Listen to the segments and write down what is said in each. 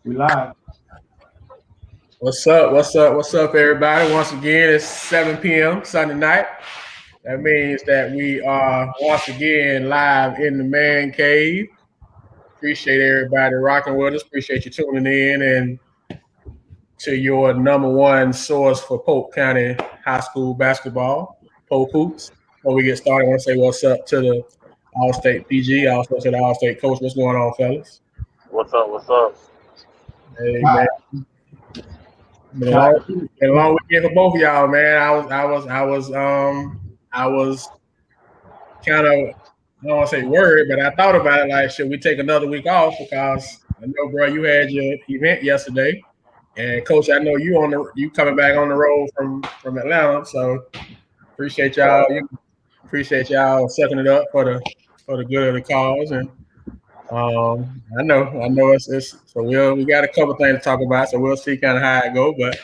We live. What's up? What's up? What's up, everybody? Once again, it's 7 p.m. Sunday night. That means that we are once again live in the man cave. Appreciate everybody rocking with us. Appreciate you tuning in and to your number one source for Polk County High School basketball, Polk Hoops. Before we get started, I want to say what's up to the All-State PG, also to the All-State coach. What's going on, fellas? What's up? What's up? Hey, man. Tired. Been a long weekend for both of y'all, man. I was kind of, I don't want to say worried, but I thought about it. Like, should we take another week off? Because I know, bro, you had your event yesterday, and coach, I know you coming back on the road from Atlanta. So appreciate y'all. Appreciate y'all sucking it up for the good of the cause. And I know it's so we got a couple things to talk about. So we'll see kind of how it go, but.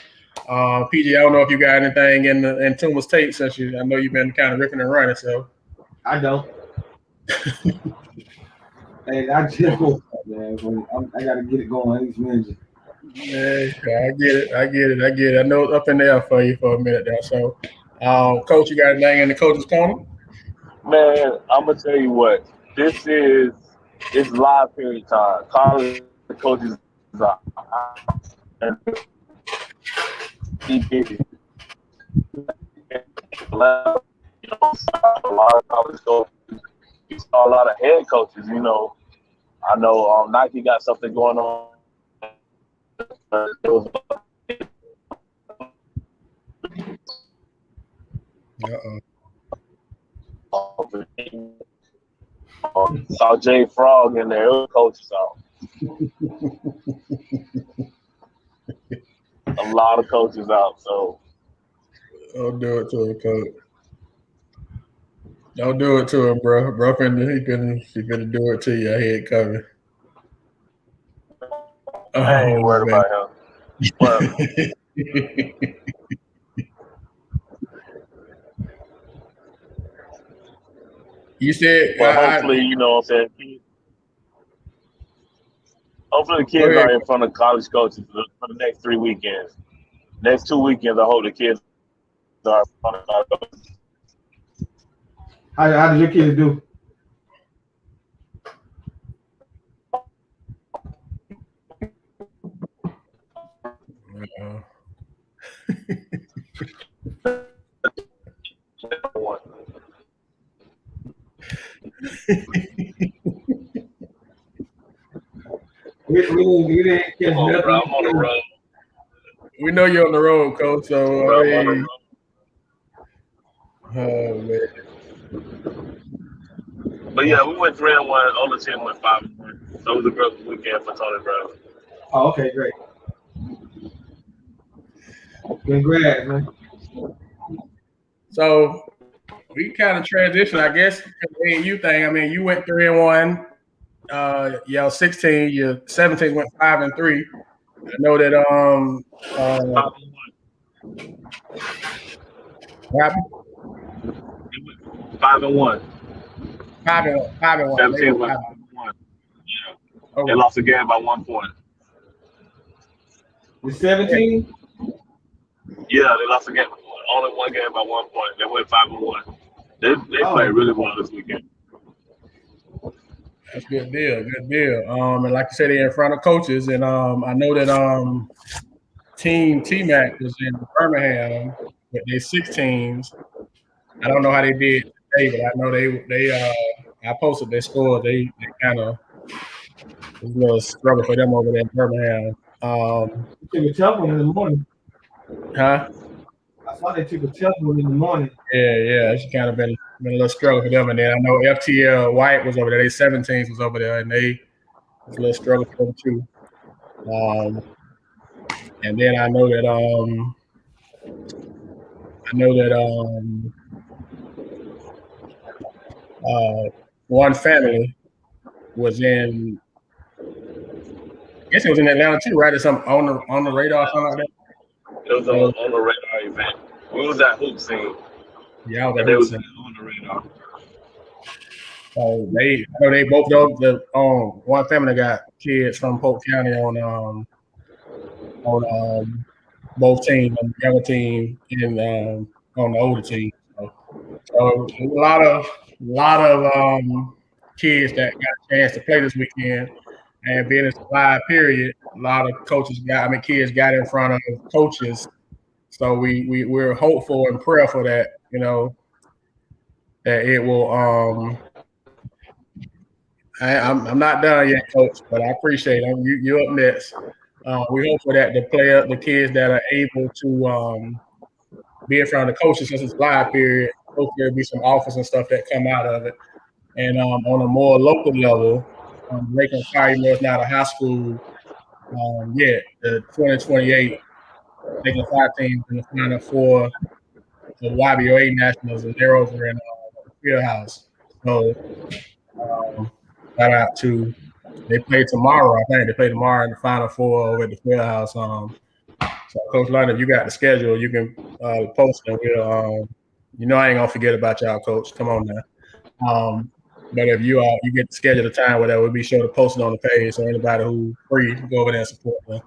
PG, I don't know if you got anything in Tuma's tape since I know you've been kind of ripping and running. So I don't. Hey, I just woke up, man. I gotta get it going. Each minute. yeah, I know it's up in there for you for a minute there. So, coach, you got anything in the coach's corner? Man, I'm gonna tell you what. It's live period time. College coaches are and he did it. You know, a lot of college coaches. You saw a lot of head coaches. You know, I know Nike got something going on. It was saw Jay Frog in there. Coaches out. A lot of coaches out. So Don't do it to him, coach. Don't do it to him, bro. Bro, he finna do it to you. I hear it coming. I ain't Oh worried man. about him. But You said hopefully, you know what I'm saying. Hopefully, the go kids ahead. are in front of college coaches for the next 3 weekends. Next 2 weekends, I hope the kids are in front of college coaches. How did your kids do? Uh-oh. We didn't catch Come on, bro. nothing. I'm on the road. We know you're on the road, coach. So Bro, I I'm on the mean, road. oh man. But yeah, we went 3-1. On the team went 5-1. So it was a great weekend for Tony Brown. Oh, okay, great. Congrats, man. So we kind of transition, I guess, to the AAU thing. I mean, you went 3-1. Y'all 16. Your 17 went 5-3. I know that 5-1. 5-1. 17 went 5-1. Yeah. They Okay. lost the game by 1 point. The 17. Yeah, they lost the game. Only one game by 1 point. They went 5-1. They played really well this weekend. That's a good deal. Good deal. And like I said, they're in front of coaches, and I know that Team T-Mac was in Birmingham with their 16s. I don't know how they did today, but I know they I posted their scores. They kind of was a little struggle for them over there in Birmingham. Took a tough one in the morning. Huh? I saw they took a tough one in the morning. Yeah. It's kind of been a little struggle for them. And then I know FTL White was over there. They 17s was over there, and they was a little struggle for them too. And then I know that one family was in. I guess it was in Atlanta too, right? Or something on the radar, or something like that. It was on the radar event. We was at Hoop Scene. Yeah, I was And at they Hoop was Scene. on the radar. So I know they both those the one family got kids from Polk County on both teams, on the younger team and on the older team. So a lot of kids that got a chance to play this weekend, and being it's a live period, a lot of kids got in front of coaches. So we're hopeful and prayerful that that it will. I'm not done yet, Coach, but I appreciate it. You're up next. We hope for that the kids that are able to be in front of the coaches since it's live period. Hopefully there'll be some offers and stuff that come out of it. And on a more local level, Lincoln Fire is not a high school yet. The 2028 Lincoln Fire team in the final four the YBOA Nationals, and they're over in the field house. So shout out to they play tomorrow. I think they play tomorrow in the final four over at the field house. So Coach London, if you got the schedule, you can post it. We'll, I ain't gonna forget about y'all, Coach. Come on now. But if you get the schedule the time, whatever, we'll be sure to post it on the page so anybody who's free can go over there and support the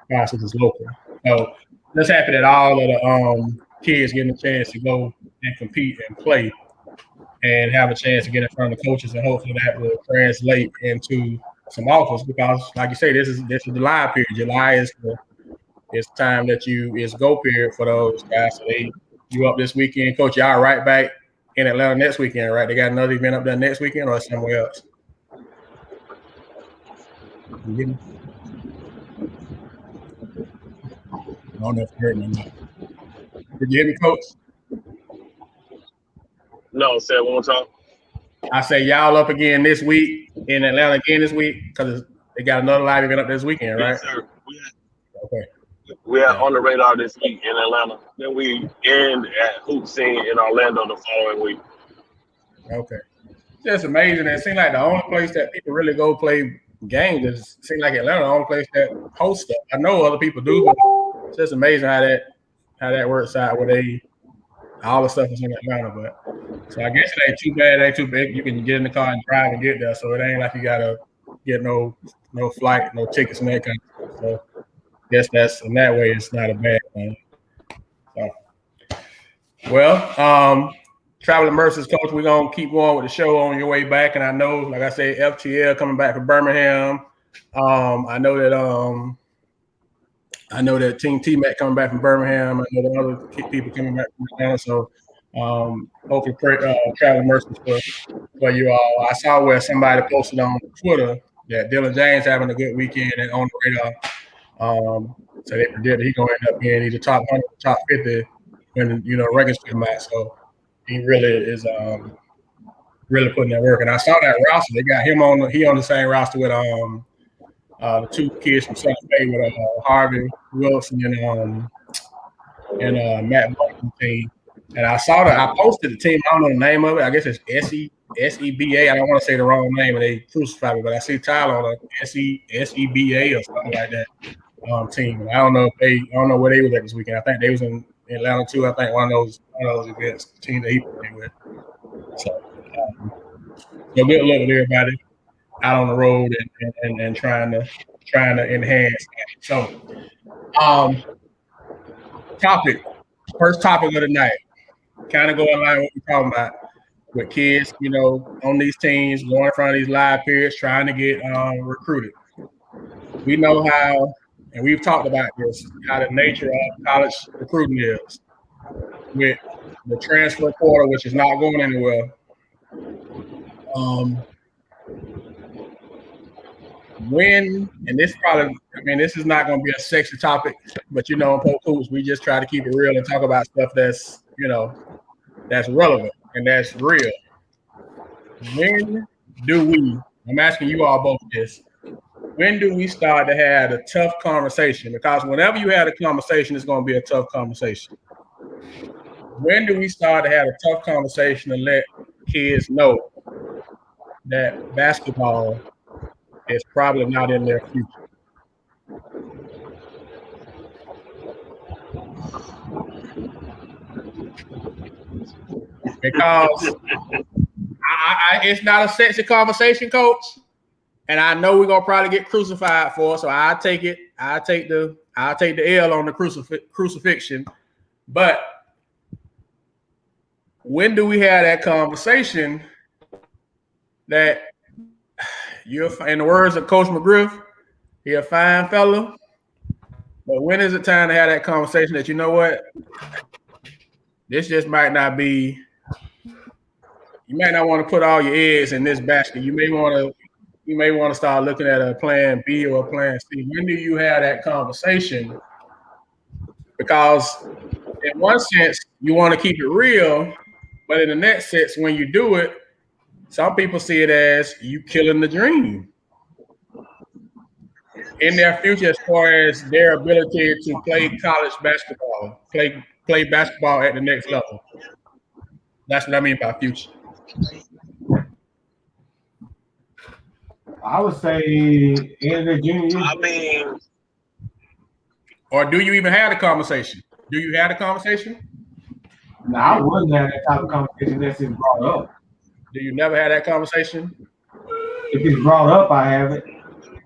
process is local. So just happy that all of the kids getting a chance to go and compete and play and have a chance to get in front of the coaches, and hopefully that will translate into some offers because, like you say, this is the July period. July is the time that it's go period for those guys. So you up this weekend, Coach. Y'all right back in Atlanta next weekend, right? They got another event up there next weekend or somewhere else? You get me? I don't know if you heard me or not. Did you hear me, Coach? No, say it one more time. I say y'all up again this week in Atlanta again this week because they got another live event up this weekend, right? Yes, sir. Okay. We are on the radar this week in Atlanta. Then we end at Hoop Scene in Orlando the following week. Okay. Just amazing. It seems like the only place that people really go play games is seems like Atlanta, the only place that hosts stuff. I know other people do, but it's just amazing how that works out where all the stuff is in Atlanta. But so I guess it ain't too bad, it ain't too big. You can get in the car and drive and get there. So it ain't like you gotta get no flight, no tickets and that kind of stuff. So I guess that's in that way it's not a bad thing. So well, Traveling Mercies, Coach, we're going to keep going with the show on your way back. And I know, like I said, FTL coming back from Birmingham. I know that Team T-Mac coming back from Birmingham. I know the other people coming back from Atlanta. So hopefully Traveling Mercies for you all. I saw where somebody posted on Twitter that Dylan James having a good weekend and on the radar. So they predicted he's going to end up being either top 100 or top 50 when, records come out. So he really is really putting that work. And I saw that roster. They got him on the same roster with the two kids from Santa Fe with Harvey Wilson and Matt Martin team. And I saw that I posted the team. I don't know the name of it. I guess it's SEBA. I don't want to say the wrong name, and they crucified me. But I see Tyler on a SEBA or something like that team. I don't know where they was at this weekend. I think they was in Atlanta too. I think one of those events, the team that he played with. So good luck with everybody out on the road and trying to enhance. So, first topic of the night, kind of going like what we're talking about with kids, on these teams, going in front of these live periods, trying to get recruited. We know how. And we've talked about this, how the nature of college recruiting is with the transfer portal, which is not going anywhere. This is not going to be a sexy topic, but in Polk Hoops, we just try to keep it real and talk about stuff that's, that's relevant and that's real. I'm asking you all both this, when do we start to have a tough conversation? Because whenever you have a conversation, it's going to be a tough conversation. When do we start to have a tough conversation and let kids know that basketball is probably not in their future? Because it's not a sexy conversation, Coach. And I know we're gonna probably get crucified for it, so I'll take it. I'll take the L on the crucifixion. But when do we have that conversation that you're, in the words of Coach McGriff, you're a fine fella, but when is it time to have that conversation that, you know what, this just might not be, you might not want to put all your eggs in this basket. You may want to start looking at a plan B or a plan C. When do you have that conversation? Because in one sense, you want to keep it real, but in the next sense, when you do it, some people see it as you killing the dream in their future as far as their ability to play college basketball, play basketball at the next level. That's what I mean by future. I would say end of junior year. I mean, or do you even have the conversation? Do you have the conversation? No, I wouldn't have that type of conversation unless it's brought up. Do you never have that conversation? If it's brought up, I have it.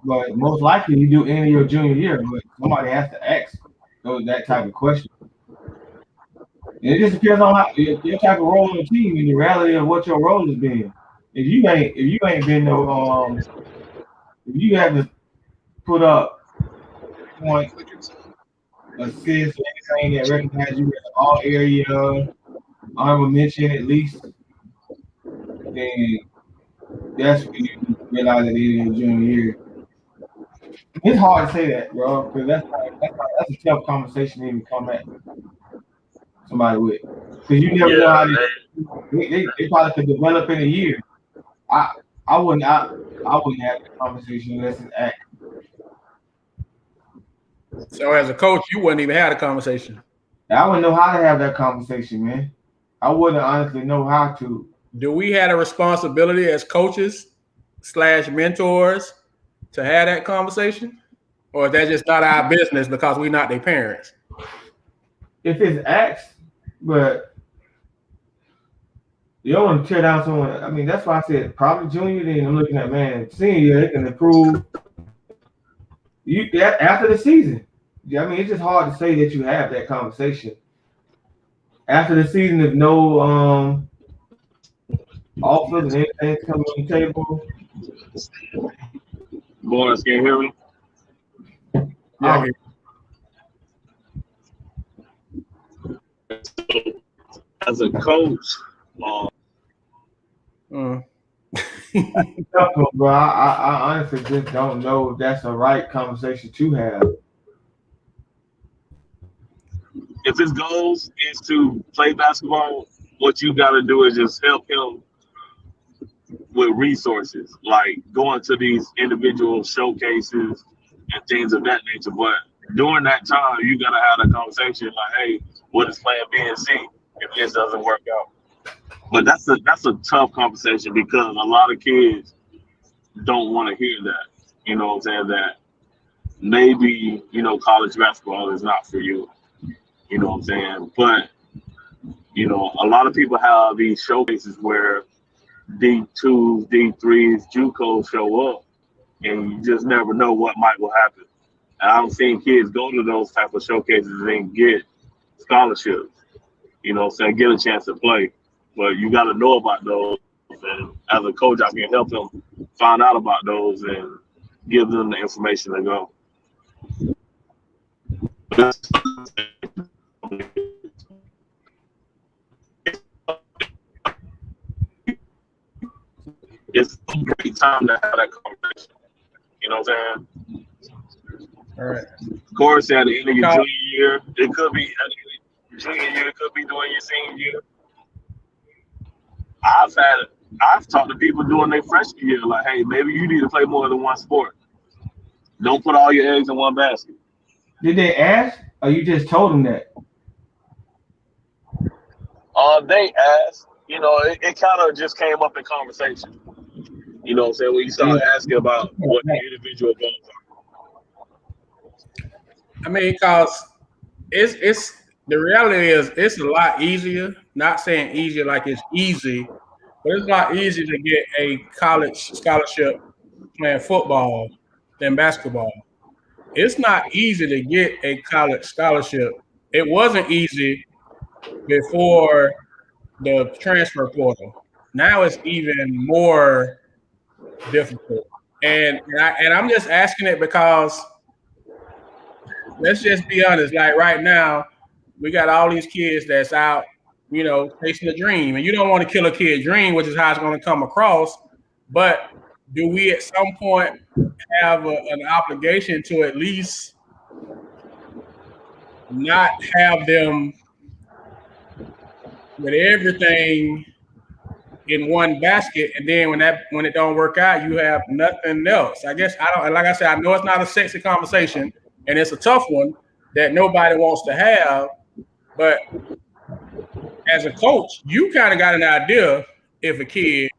But most likely you do end of your junior year, but somebody has to ask that type of question. And it just depends on your type of role in the team and the reality of what your role has been. If you ain't been no if you haven't put up points, assists, or anything that recognizes you in all area, honorable mention at least, then that's when you realize that it is junior year. It's hard to say that, bro, because that's a tough conversation to even come at somebody with, because you never know how they probably could develop in a year. I wouldn't have the conversation unless it's act. So as a coach, you wouldn't even have the conversation. I wouldn't know how to have that conversation, man. I wouldn't honestly know how to. Do we have a responsibility as coaches / mentors to have that conversation? Or is that just not our business because we're not their parents? If it's asked, but you don't want to tear down someone. I mean, that's why I said probably junior, then I'm looking at, man, senior year, they can improve after the season. I mean, it's just hard to say that you have that conversation. After the season, if no offers and anything's coming on the table. Boys, can you hear me? Yeah. So, as a coach, bro, I honestly just don't know if that's the right conversation to have. If his goals is to play basketball, what you got to do is just help him with resources, like going to these individual showcases and things of that nature. But during that time, you got to have a conversation like, hey, what is plan B and C if this doesn't work out? But that's a tough conversation because a lot of kids don't want to hear that. You know what I'm saying? That maybe, college basketball is not for you. You know what I'm saying? But, a lot of people have these showcases where D2s, D3s, JUCOs show up, and you just never know what will happen. And I don't see kids go to those type of showcases and get scholarships, get a chance to play. But you got to know about those. And as a coach, I can help them find out about those and give them the information to go. It's a great time to have that conversation. You know what I'm saying? All right. Of course, at the end of your junior year, it could be at the end of your junior year, it could be during your senior year. I've talked to people during their freshman year, like, hey, maybe you need to play more than one sport. Don't put all your eggs in one basket. Did they ask, or you just told them that? They asked. It kind of just came up in conversation. You know what I'm saying? When you start asking about what the individual goals are. I mean, because it's the reality is it's a lot easier. Not saying easier like it's easy, but it's a lot easier to get a college scholarship playing football than basketball. It's not easy to get a college scholarship. It wasn't easy before the transfer portal. Now it's even more difficult. And I'm just asking it because let's just be honest. Like right now, we got all these kids that's out, chasing a dream. And you don't want to kill a kid's dream, which is how it's going to come across. But do we at some point have an obligation to at least not have them with everything in one basket, and then when it don't work out, you have nothing else? I guess I don't. Like I said, I know it's not a sexy conversation, and it's a tough one that nobody wants to have. But as a coach, you kind of got an idea if a kid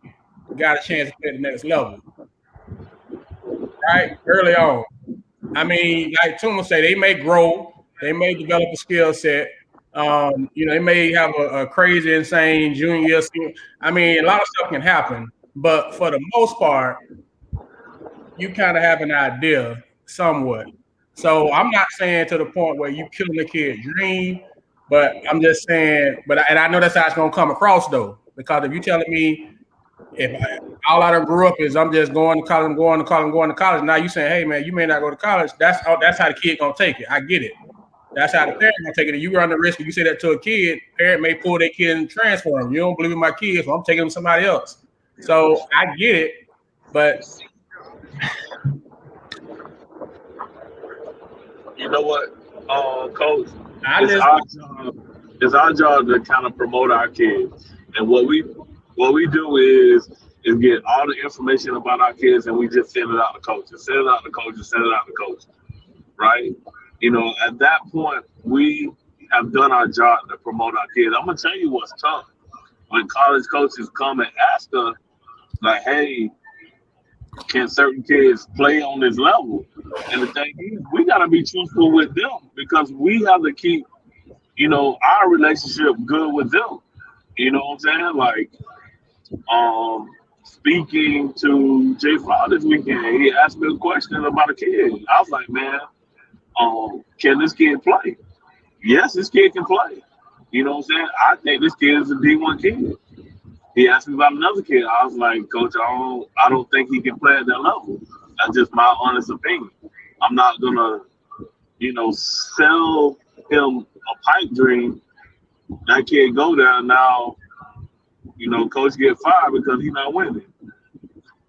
got a chance to play at the next level, right? Early on. I mean, like Tuma say, they may grow, they may develop a skill set. They may have a crazy, insane junior year. I mean, a lot of stuff can happen, but for the most part, you kind of have an idea somewhat. So I'm not saying to the point where you killing a kid's dream, but I'm just saying, and I know that's how it's gonna come across though, because if you're telling me all I done grew up is I'm just going to college, I'm going to college. Now you saying, hey man, you may not go to college. That's how the kid gonna take it. I get it. That's how the parent gonna take it. And you run the risk if you say that to a kid, parent may pull their kid and transfer them. You don't believe in my kids, so I'm taking them to somebody else. So I get it, but you know what, Coach? It's our job to kind of promote our kids. And what we do is get all the information about our kids, and we just send it out to coaches, right? At that point, we have done our job to promote our kids. I'm gonna tell you what's tough when college coaches come and ask us, like, "Hey, can certain kids play on this level?" And the thing is, we gotta be truthful with them because we have to keep, our relationship good with them. You know what I'm saying? Like, speaking to Jay Fraud this weekend, he asked me a question about a kid. I was like, man, can this kid play? Yes, this kid can play. You know what I'm saying? I think this kid is a D1 kid. He asked me about another kid. I was like, Coach, I don't think he can play at that level. That's just my honest opinion. I'm not gonna, sell him a pipe dream. That kid go there now. Coach get fired because he's not winning.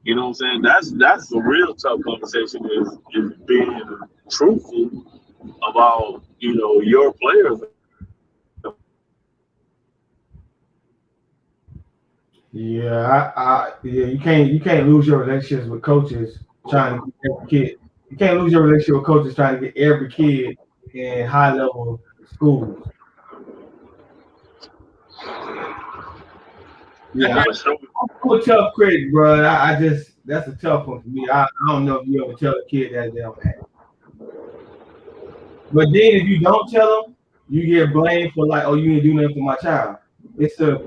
You know what I'm saying? That's a real tough conversation is being truthful about, your players. Yeah, you can't lose your relationships with coaches trying to get every kid. You can't lose your relationship with coaches trying to get every kid in high level schools. Yeah, I'm a tough critic, bro. That's a tough one for me. I don't know if you ever tell a kid that they don't have. But then if you don't tell them, you get blamed for like, oh, you didn't do nothing for my child. It's a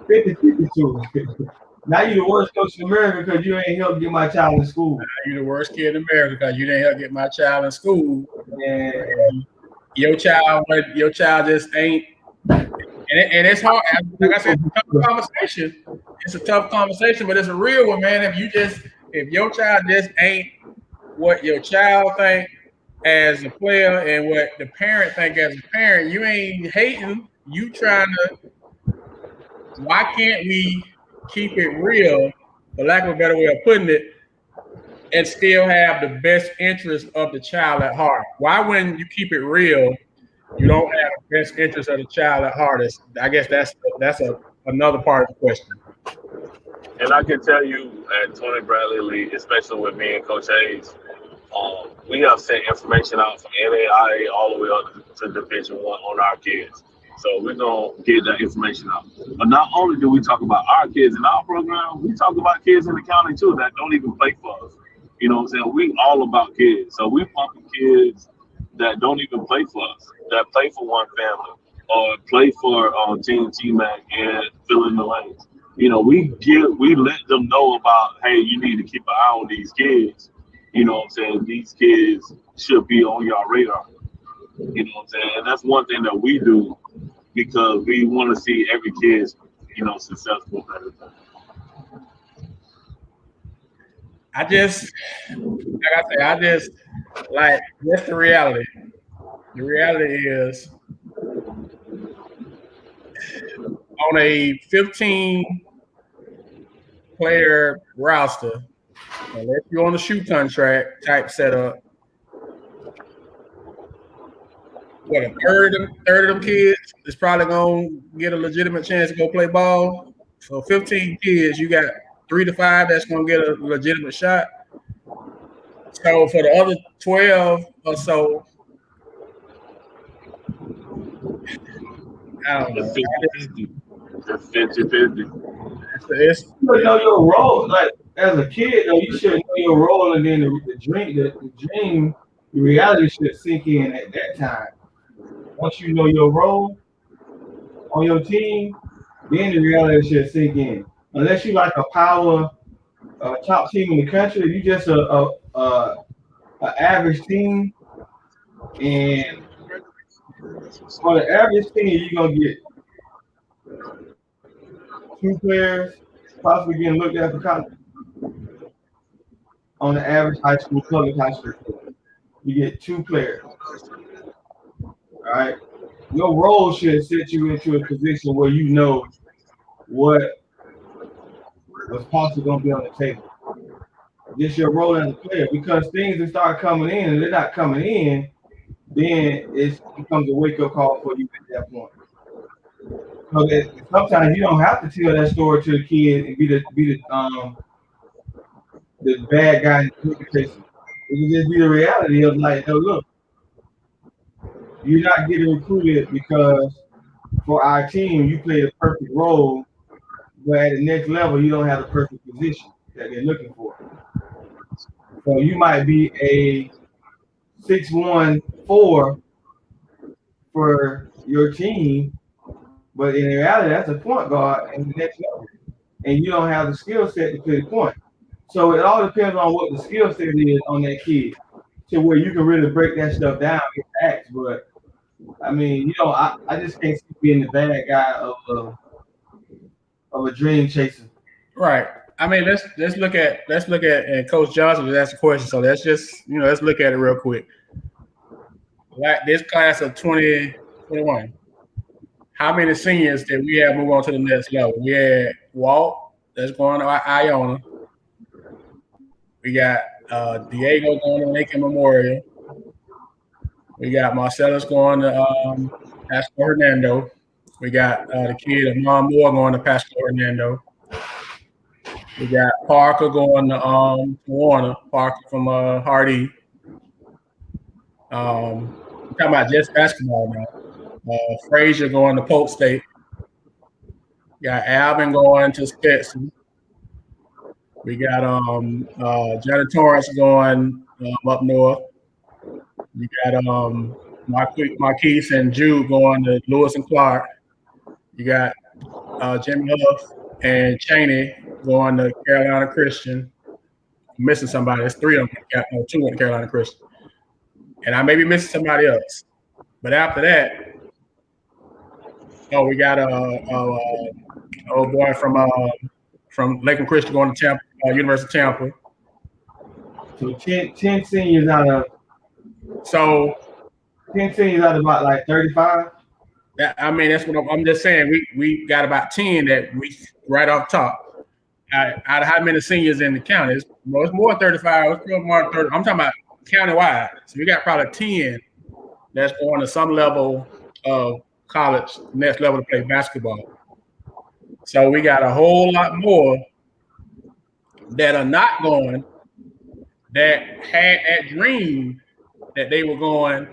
50-50 to it. Now you're the worst coach in America because you ain't helped get my child in school. Now you're the worst kid in America because you didn't help get my child in school. And your child just ain't. And it's hard. Like I said, it's a tough conversation. It's a tough conversation, but it's a real one, man. If your child just ain't what your child think as a player and what the parent think as a parent, you ain't hating. You trying to. Why can't we keep it real, for lack of a better way of putting it, and still have the best interest of the child at heart? Why, when you keep it real, you don't have the best interest of the child at heart? I guess that's another part of the question. And I can tell you at Tony Bradley League, especially with me and Coach Hayes, we have sent information out from NAIA all the way up to Division I on our kids. So we're going to get that information out. But not only do we talk about our kids in our program, we talk about kids in the county too that don't even play for us. You know what I'm saying? We all about kids. So we pumping kids that don't even play for us, that play for one family or play for Team T-Mac and fill in the lanes. we let them know about, hey, you need to keep an eye on these kids. You know what I'm saying? These kids should be on your radar. You know what I'm saying? And that's one thing that we do because we want to see every kid, successful. That's the reality. The reality is on a 15-player roster, unless you're on a shoe contract type setup, a third of them kids is probably going to get a legitimate chance to go play ball. So 15 kids, you got 3 to 5 that's going to get a legitimate shot. So for the other 12 or so, I don't know. It's 50-50. You know your role. Like as a kid, though, you should know your role, and then the dream, the reality should sink in at that time. Once you know your role on your team, then the reality should sink in. Unless you like a power top team in the country, if you just a average team, and for the average team, you're gonna get 2 players possibly getting looked at for college. On the average public high school, you get 2 players. All right, your role should set you into a position where you know what was possibly going to be on the table. Just your role as a player, because things that start coming in and they're not coming in, then it becomes a wake-up call for you at that point. So that sometimes you don't have to tell that story to the kid and be the bad guy in the case. It can just be the reality of like, oh look, you're not getting recruited because for our team you play the perfect role, but at the next level you don't have the perfect position that they're looking for. So you might be a 6'1", 4 for your team, but in reality that's a point guard in the next level, and you don't have the skill set to play the point. So it all depends on what the skill set is on that kid, to where you can really break that stuff down and act. But I mean, I just can't see being the bad guy of a dream chaser. Right. I mean, let's look at and Coach Johnson was asked a question. So let's just let's look at it real quick. Like this class of 2021, how many seniors did we have move on to the next level? We had Walt that's going to Iona. We got Diego going to Lincoln Memorial. We got Marcellus going to Pasco Hernando. We got the kid Amon Moore going to Pasco Hernando. We got Parker going to Warner. Parker from Hardy. I'm talking about just basketball now. Frazier going to Polk State. Got Alvin going to Stetson. We got Johnny Torrance going up north. We got Marquise and Jude going to Lewis and Clark. You got Jimmy Huff and Cheney going to Carolina Christian. I'm missing somebody. There's 3 of them. Got 2 in Carolina Christian. And I may be missing somebody else. But after that, we got old boy from Lakeland Christian going to Tampa, University of Tampa. So 10 seniors out of 10 seniors out of about like 35. That's what I'm just saying. We got about 10 that we right off top. Out of how many seniors in the county? It's more than 35. It's more than 30. I'm talking about countywide. So we got probably 10 that's going to some level of college, next level to play basketball. So we got a whole lot more that are not going, that had that dream that they were going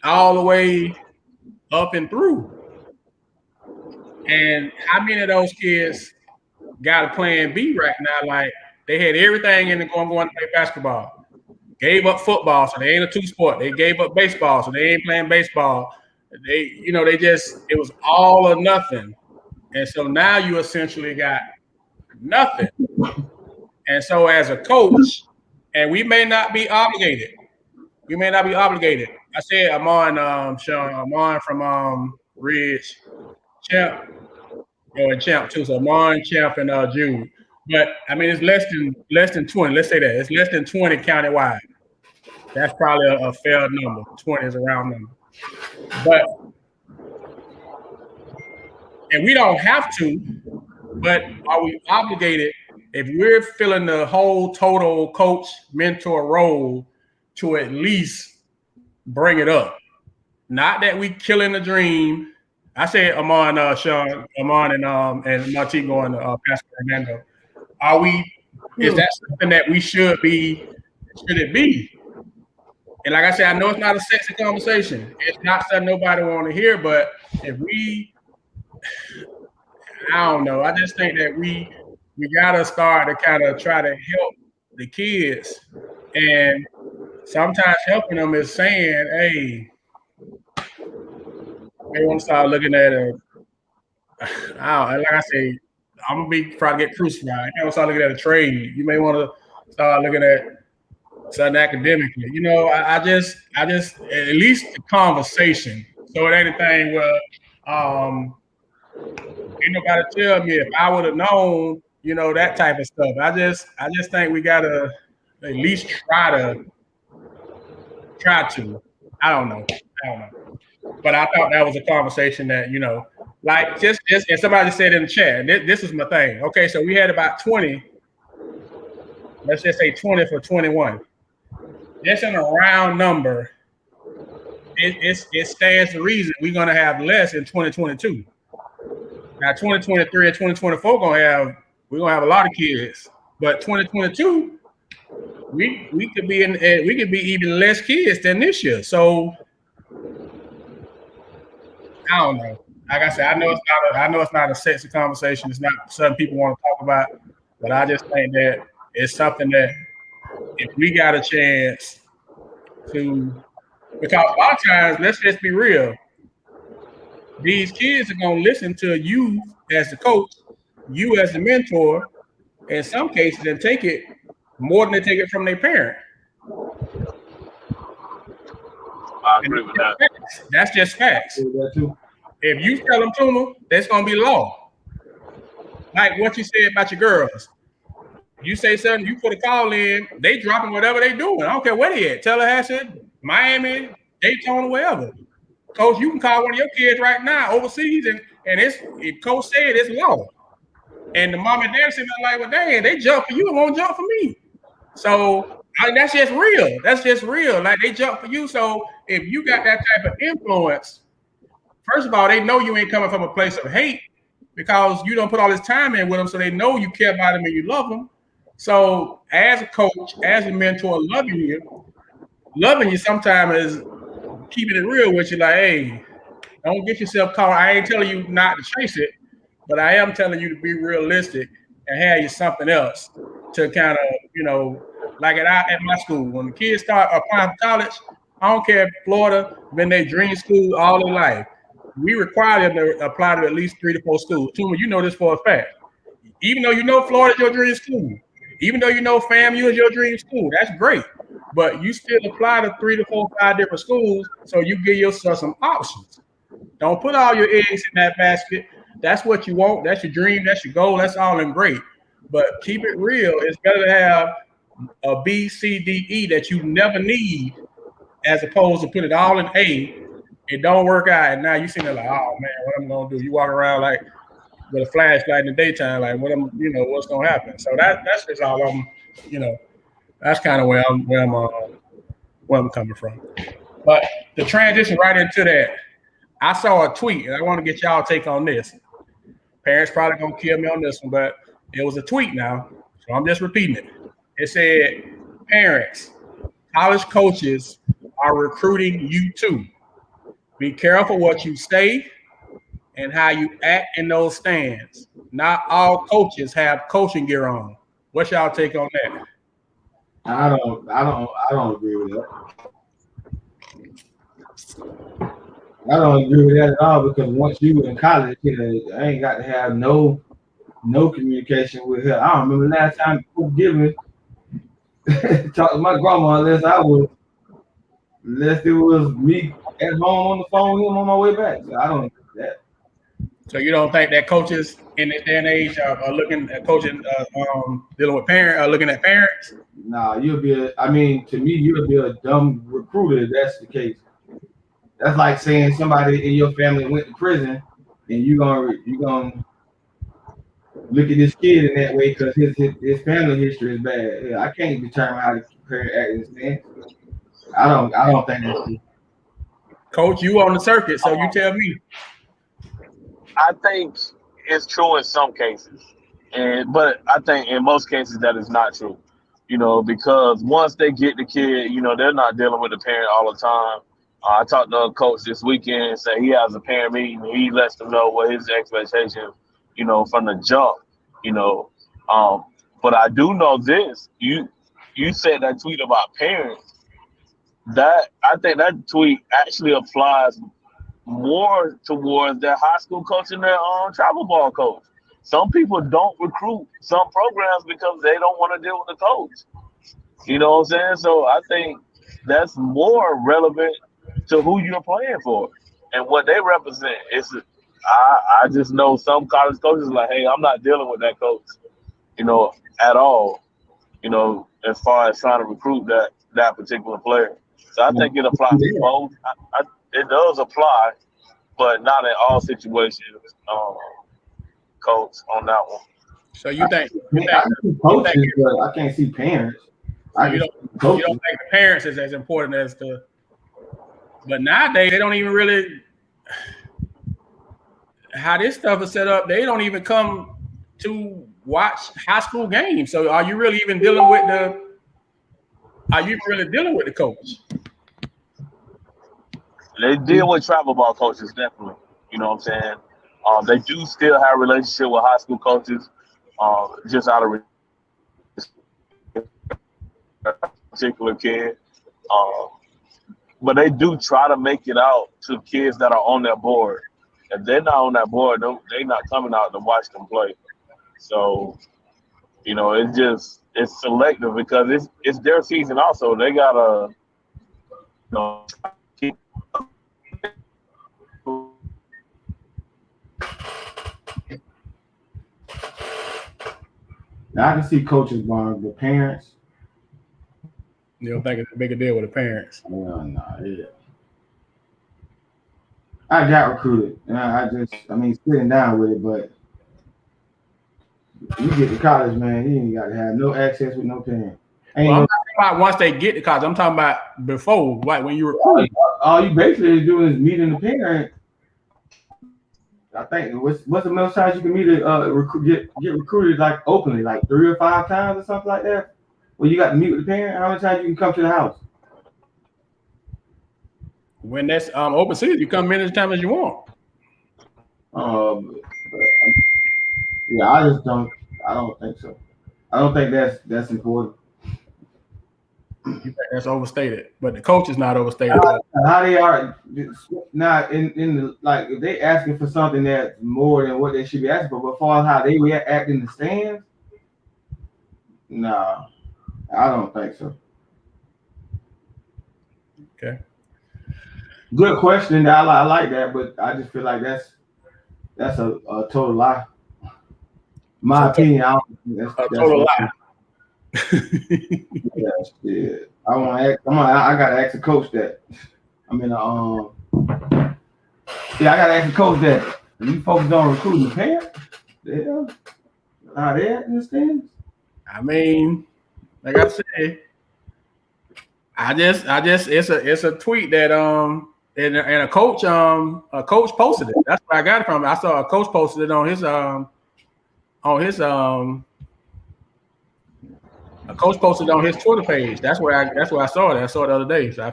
all the way up and through. And how many of those kids got a plan B right now? Like they had everything in the going to play basketball. Gave up football, so they ain't a 2-sport. They gave up baseball, so they ain't playing baseball. It was all or nothing. And so now you essentially got nothing. And so as a coach, and we may not be obligated. I said I'm on Sean, I'm on from Ridge, Champ, and Champ too. So I'm on Champ and Jude. But I mean it's less than 20. Let's say that. It's less than 20 countywide. That's probably a fair number. 20 is a round number. But and we don't have to, but are we obligated if we're filling the whole total coach mentor role to at least bring it up? Not that we killing the dream. I say Amon, Sean, Amon, and Martin going to Pastor Hernando. Are we? Is that something that we should be? Should it be? And like I said, I know it's not a sexy conversation. It's not something nobody want to hear. But if we, I don't know. I just think that we gotta start to kind of try to help the kids, and sometimes helping them is saying, "Hey, they want to start looking at it." Like I say, I'm gonna be probably get crucified. You know, start looking at a trade. You may want to start looking at something academically. You know, I just at least the conversation. So it ain't anything where ain't nobody tell me if I would have known, you know, that type of stuff. I just think we gotta at least try to. I don't know. But I thought that was a conversation that, you know, like just and somebody said in the chat, this is my thing. Okay, so we had about 20, let's just say 20 for 21. That's in a round number. It stands to reason we're gonna have less in 2022. Now 2023 and 2024 we're gonna have a lot of kids, but 2022 we could be even less kids than this year. So I don't know. Like I said, I know it's not a sexy conversation. It's not something people want to talk about, but I just think that it's something that if we got a chance to, because a lot of times, let's just be real, these kids are gonna listen to you as the coach, you as the mentor, in some cases, and take it more than they take it from their parent. I agree with that. That's just facts. If you tell them to them, that's gonna be law. Like what you said about your girls. You say something, you put a call in, they dropping whatever they doing. I don't care where they at. Tallahassee, Miami, Daytona, wherever. Coach, you can call one of your kids right now overseas, and it's if coach said it's law. And the mom and dad sitting there like, well, dang, they jump for you and won't jump for me. So that's just real. That's just real. Like they jump for you. So if you got that type of influence, first of all, they know you ain't coming from a place of hate because you don't put all this time in with them. So they know you care about them and you love them. So as a coach, as a mentor, loving you sometimes is keeping it real with you. Like, hey, don't get yourself caught. I ain't telling you not to chase it, but I am telling you to be realistic and have you something else to kind of, you know, like at my school, when the kids start applying for college, I don't care if Florida been their dream school all their life. We require them to apply to at least 3 to 4 schools. Tuma, you know this for a fact. Even though you know Florida's your dream school, even though you know FAMU is your dream school, that's great. But you still apply to 3 to 4, 5 different schools, so you give yourself some options. Don't put all your eggs in that basket. That's what you want. That's your dream. That's your goal. That's all in great. But keep it real. It's better to have a B, C, D, E that you never need as opposed to put it all in A. It don't work out. And now you sitting there like, oh, man, what I'm going to do? You walk around like with a flashlight in the daytime, like what's going to happen? So that's just all that's kind of where I'm coming from. But to transition right into that, I saw a tweet, and I want to get y'all take on this. Parents probably going to kill me on this one, but it was a tweet now, so I'm just repeating it. It said, parents, college coaches are recruiting you too. Be careful what you say and how you act in those stands. Not all coaches have coaching gear on. What's y'all take on that? I don't agree with that. I don't agree with that at all because once you in college, I ain't got to have no communication with her. I don't remember last time I was giving talk to my grandma unless it was me at home on the phone with him on my way back. So I don't agree with that. So you don't think that coaches in this day and age are looking at coaching, dealing with looking at parents? Nah, to me, you'll be a dumb recruiter if that's the case. That's like saying somebody in your family went to prison and you gonna look at this kid in that way because his family history is bad. Yeah, I can't determine how the parent act in the stance. I don't think that's true. Coach, you on the circuit, so you tell me. I think it's true in some cases, but I think in most cases that is not true. Because once they get the kid, they're not dealing with the parent all the time. I talked to a coach this weekend and said he has a parent meeting. And he lets them know what his expectations, from the jump. You know, um, but I do know this. You said that tweet about parents. That I think that tweet actually applies more towards their high school coach and their travel ball coach. Some people don't recruit some programs because they don't want to deal with the coach. You know what I'm saying? So I think that's more relevant to who you're playing for and what they represent. I just know some college coaches are like, hey, I'm not dealing with that coach, at all. As far as trying to recruit that particular player. So I think it applies to both. It does apply, but not in all situations, coach, on that one. So you think I can see coaches, but I can't see parents. You don't think the parents is as important as the. But nowadays they don't even really. How this stuff is set up, they don't even come to watch high school games. So are you really even dealing with the? Are you really dealing with the coach? They deal with travel ball coaches, definitely. You know what I'm saying? They do still have a relationship with high school coaches, just out of particular kid. But they do try to make it out to kids that are on their board. If they're not on that board, they're not coming out to watch them play. So, it's selective because it's their season also. They gotta, keep. Now, I can see coaches buying the parents. You don't think it's a bigger deal with the parents? Yeah. I got recruited, and sitting down with it, but you get to college, man, you ain't got to have no access with no parent. I'm not talking about once they get to college. I'm talking about before, like when you recruit. All you basically doing is meeting the parent. I think what's the most times you can meet get recruited like openly, like 3 or 5 times or something like that? Well, you got to meet with the parent. How many times you can come to the house? When that's open season, you come in as time as you want. Yeah, I don't think so. I don't think that's important. You think that's overstated, but the coach is not overstated. How they are now in the like if they asking for something that's more than what they should be asking for, but as far as how they react in the stands, no, I don't think so. Okay. Good question. I like that, but I just feel like that's a total lie. My opinion, I don't think that's a total lie. Yeah. I gotta ask the coach that. I gotta ask the coach that. You focus on recruiting the parent? Yeah. Are they in the stands? I mean, like I said, it's a tweet that and a coach posted it. That's where I got it from. I saw a coach posted it on his a coach posted on his Twitter page. That's where I saw it. I saw it the other day. So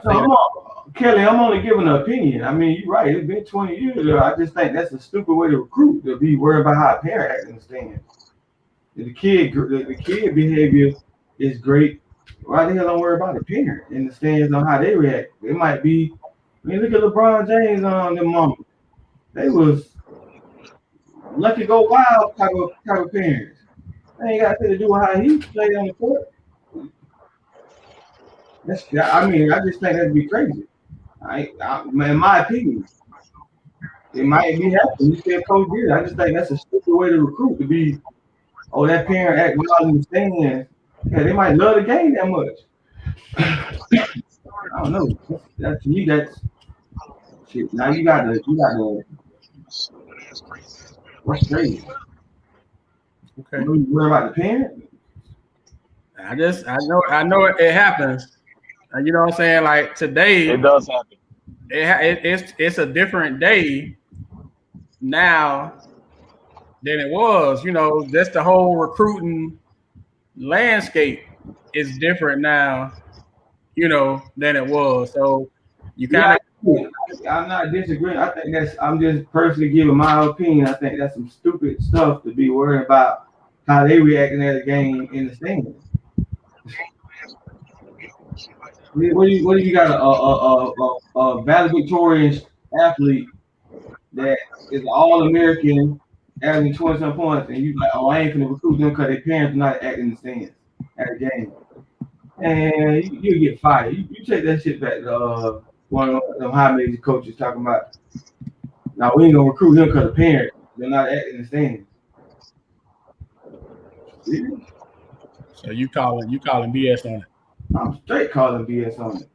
Kelly, I'm only giving an opinion. I mean, you're right. It's been 20 years. I just think that's a stupid way to recruit. To be worried about how a parent acts in the stands. The kid behavior is great. Why the hell don't worry about the parent in the stands on how they react? It might be I mean, look at LeBron James on them moments. They was lucky go wild type of parents. They ain't got nothing to do with how he played on the court. I mean, I just think that'd be crazy. In my opinion, it might be happening. You said Coach did. I just think that's a stupid way to recruit to be. Oh, that parent act wild in the stands. Yeah, they might love the game that much. I don't know. That to me, that's shit. Now you got the. What's crazy? Okay. You worry about the parent? I know it happens. And you know what I'm saying? Like today, It does happen. It's a different day now than it was. You know, just the whole recruiting landscape is different now. You know, than it was. So you kind of. I'm not disagreeing. I think I'm just personally giving my opinion. I think that's some stupid stuff to be worried about how they reacting at a game in the stands. What do you got a valedictorian athlete that is all American averaging 20-some points, and you like, oh, I ain't gonna recruit them because their parents are not acting in the stands at a game, and you get fired. You take that shit back to one of them high major coaches talking about. Now we ain't gonna recruit him because the parents they're not acting in the stands. Really? So you calling BS on it? I'm straight calling BS on it.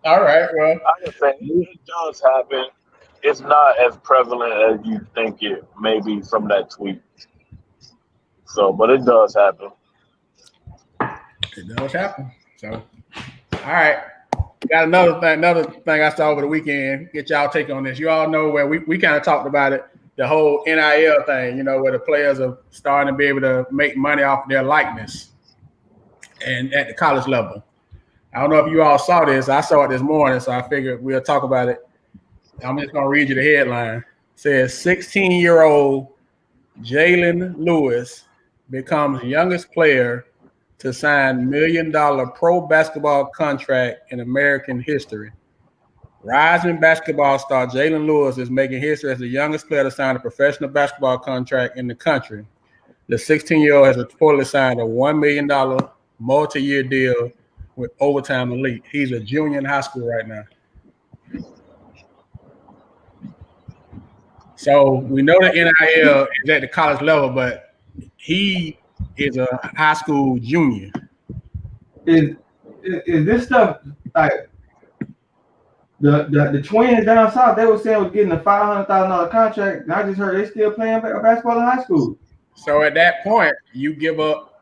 All right. Well, I can say it does happen. It's not as prevalent as you think it may be from that tweet. So, but it does happen. It does happen. So, all right. Got another thing I saw over the weekend. Get y'all take on this. You all know where we kind of talked about it, the whole NIL thing, you know, where the players are starting to be able to make money off their likeness and at the college level. I don't know if you all saw this. I saw it this morning, so I figured we'll talk about it. I'm just going to read you the headline. It says 16-year-old Jaylen Lewis becomes youngest player to sign $1 million pro basketball contract in American history. Rising basketball star Jaylen Lewis is making history as the youngest player to sign a professional basketball contract in the country. The 16-year-old has reportedly signed a $1 million multi-year deal with Overtime Elite. He's a junior in high school right now. So we know that NIL is at the college level, but he is a high school junior. Is this stuff like the twins down south? They were saying was getting a $500,000 contract. And I just heard they still playing basketball in high school. So at that point, you give up.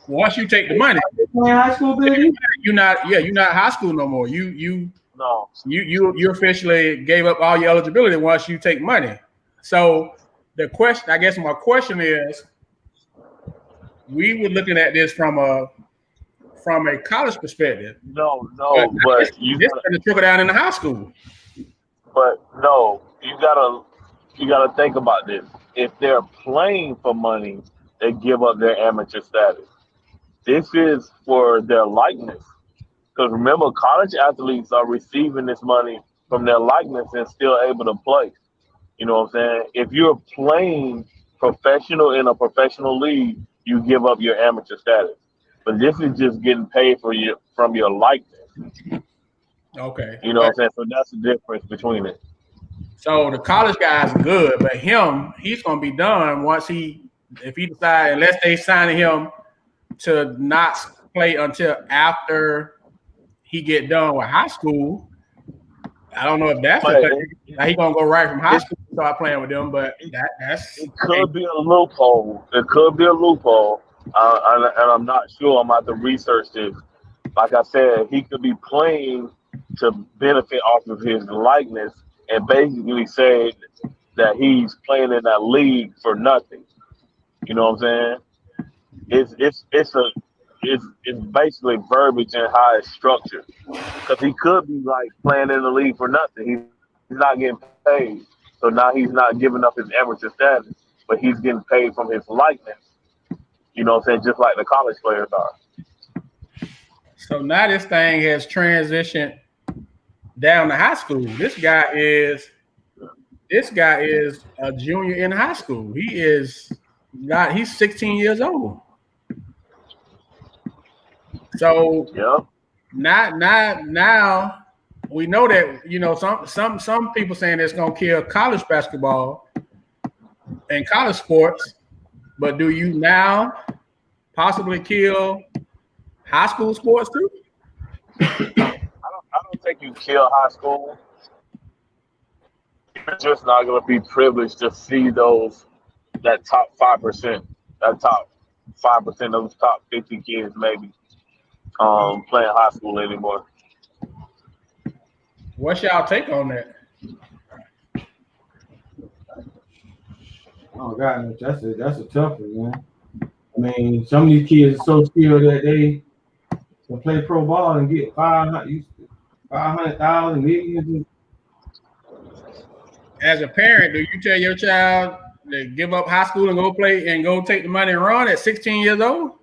Once you take the money, playing high school, baby. You're not high school no more. You officially gave up all your eligibility once you take money. So the question, I guess my question is, we were looking at this from a college perspective. But you gotta trickle down in the high school. But no, you gotta think about this. If they're playing for money, they give up their amateur status. This is for their likeness. Because remember, college athletes are receiving this money from their likeness and still able to play. You know what I'm saying? If you're playing professional in a professional league, you give up your amateur status. But this is just getting paid from your likeness. Okay. You know what I'm saying? So that's the difference between it. So the college guy's good, but he's going to be done once if he decides, unless they sign him to not play until after he get done with high school. I don't know if that's he's going to go right from high school and start playing with them, but that's... It could be a loophole. It could be a loophole, and I'm not sure. I'm about to research this. Like I said, he could be playing to benefit off of his likeness and basically say that he's playing in that league for nothing. You know what I'm saying? It's basically verbiage and how it's structured. Because he could be like playing in the league for nothing. He's not getting paid. So now he's not giving up his amateur status. but he's getting paid from his likeness. You know what I'm saying? Just like the college players are. So now this thing has transitioned down to high school. This guy is a junior in high school. He's 16 years old. So Yeah. now we know that, you know, some people saying it's gonna kill college basketball and college sports, but do you now possibly kill high school sports too? I don't think you kill high school. You're just not gonna be privileged to see that top 5%, that top 5% of those top 50 kids maybe playing high school anymore. What's y'all take on that? Oh God, that's a tough one, man. I mean, some of these kids are so skilled that they can play pro ball and get 500,000 millions. As a parent, do you tell your child to give up high school and go play and go take the money and run at 16 years old?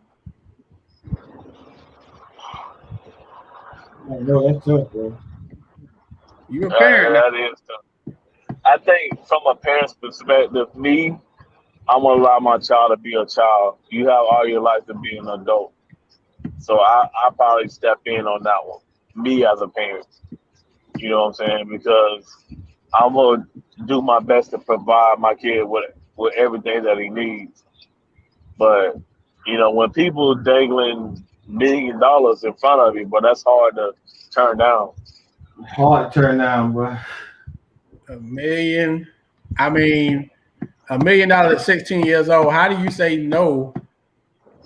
No, that's tough, bro. You a parent. That is tough. I think from a parent's perspective, I'm gonna allow my child to be a child. You have all your life to be an adult. So I probably step in on that one. Me as a parent. You know what I'm saying? Because I'm gonna do my best to provide my kid with everything that he needs. But you know, when people dangling $1 million in front of you, but that's hard to turn down. Hard to turn down, bro. $1 million. I mean, $1 million at 16 years old. How do you say no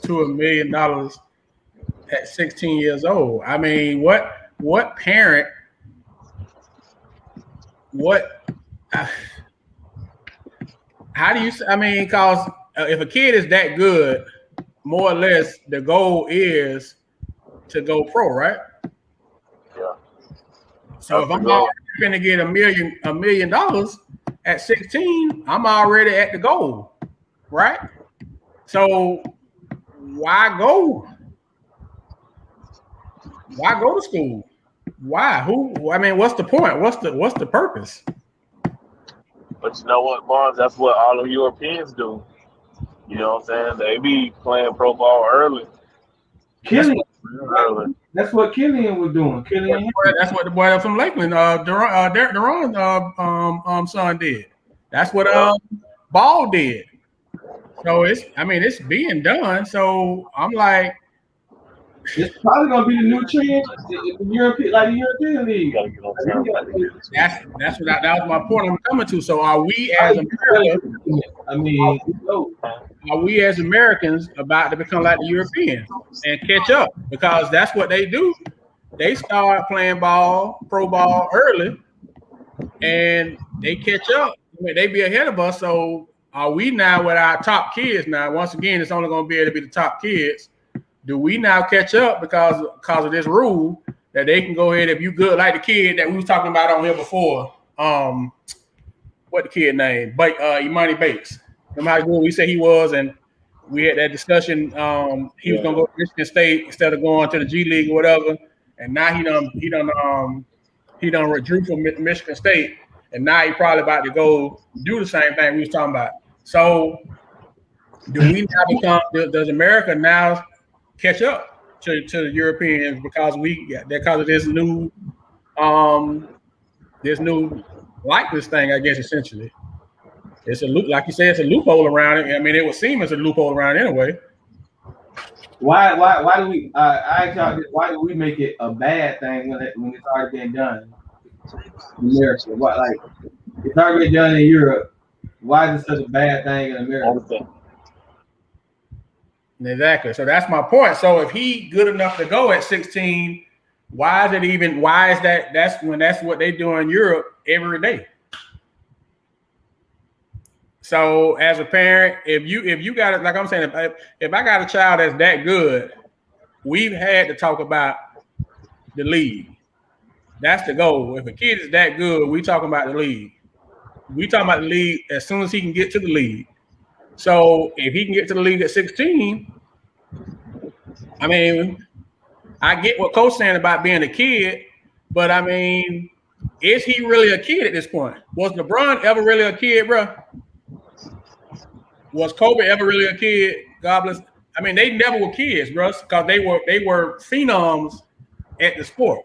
to $1 million at 16 years old? I mean, what parent? How do you? I mean, because if a kid is that good, more or less, the goal is to go pro, right? Yeah. So if I'm already going to get $1 million at 16, I'm already at the goal, right? So why go? Why go to school? Why? Who? I mean, what's the point? What's the purpose? But you know what, Barnes? That's what all the Europeans do. You know what I'm saying? They be playing pro ball early. That's what Killian was doing. That's what the boy from Lakeland, Derek Duran's son did. That's what Ball did. So it's being done. So I'm like, it's probably gonna be the new trend, the European League. That was my point I'm coming to. So are we as Americans? Are we as Americans about to become like the Europeans and catch up? Because that's what they do. They start playing pro ball early, and they catch up. I mean, they be ahead of us. So are we now with our top kids? Now, once again, it's only going to be able to be the top kids. Do we now catch up because of this rule that they can go ahead if you good like the kid that we was talking about on here before? What the kid name? Imani Bates. Remember how good we said he was, and we had that discussion. He was gonna go to Michigan State instead of going to the G League or whatever. And now he done withdrew from Michigan State, and now he probably about to go do the same thing we was talking about. So, do we now become? Does America now catch up to the Europeans because of this new likeness thing? I guess essentially, it's a loop. Like you said, it's a loophole around it. I mean, it would seem it's a loophole around it anyway. Why do we? Why do we make it a bad thing when it's already been done in America? It's already been done in Europe. Why is it such a bad thing in America? Exactly. So that's my point. So if he good enough to go at 16, why is that? That's what they do in Europe every day. So as a parent, if you got it, like I'm saying, if I got a child that's that good, we've had to talk about the league. That's the goal. If a kid is that good, we talking about the league. We talking about the league as soon as he can get to the league. So if he can get to the league at 16, I mean, I get what Coach saying about being a kid, but I mean, is he really a kid at this point? Was LeBron ever really a kid, bro? Was Kobe ever really a kid? God bless. I mean, they never were kids, bro, because they were phenoms at the sport.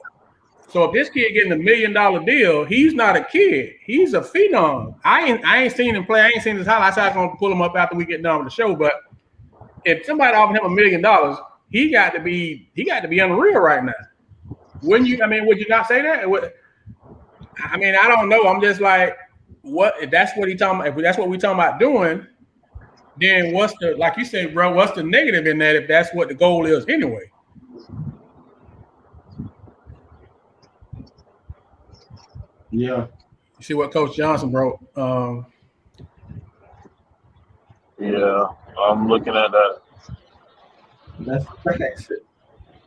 So if this kid getting $1 million deal, he's not a kid. He's a phenom. I ain't seen him play. I ain't seen his highlights. I'm gonna pull him up after we get done with the show. But if somebody offered him $1 million, he got to be unreal right now. Wouldn't you? I mean, would you not say that? I mean, I don't know. I'm just like, what? If that's what he talking about, if that's what we talking about doing, then what's the, like you said, bro? What's the negative in that if that's what the goal is anyway? Yeah. You see what Coach Johnson wrote? Yeah, I'm looking at that. That's facts.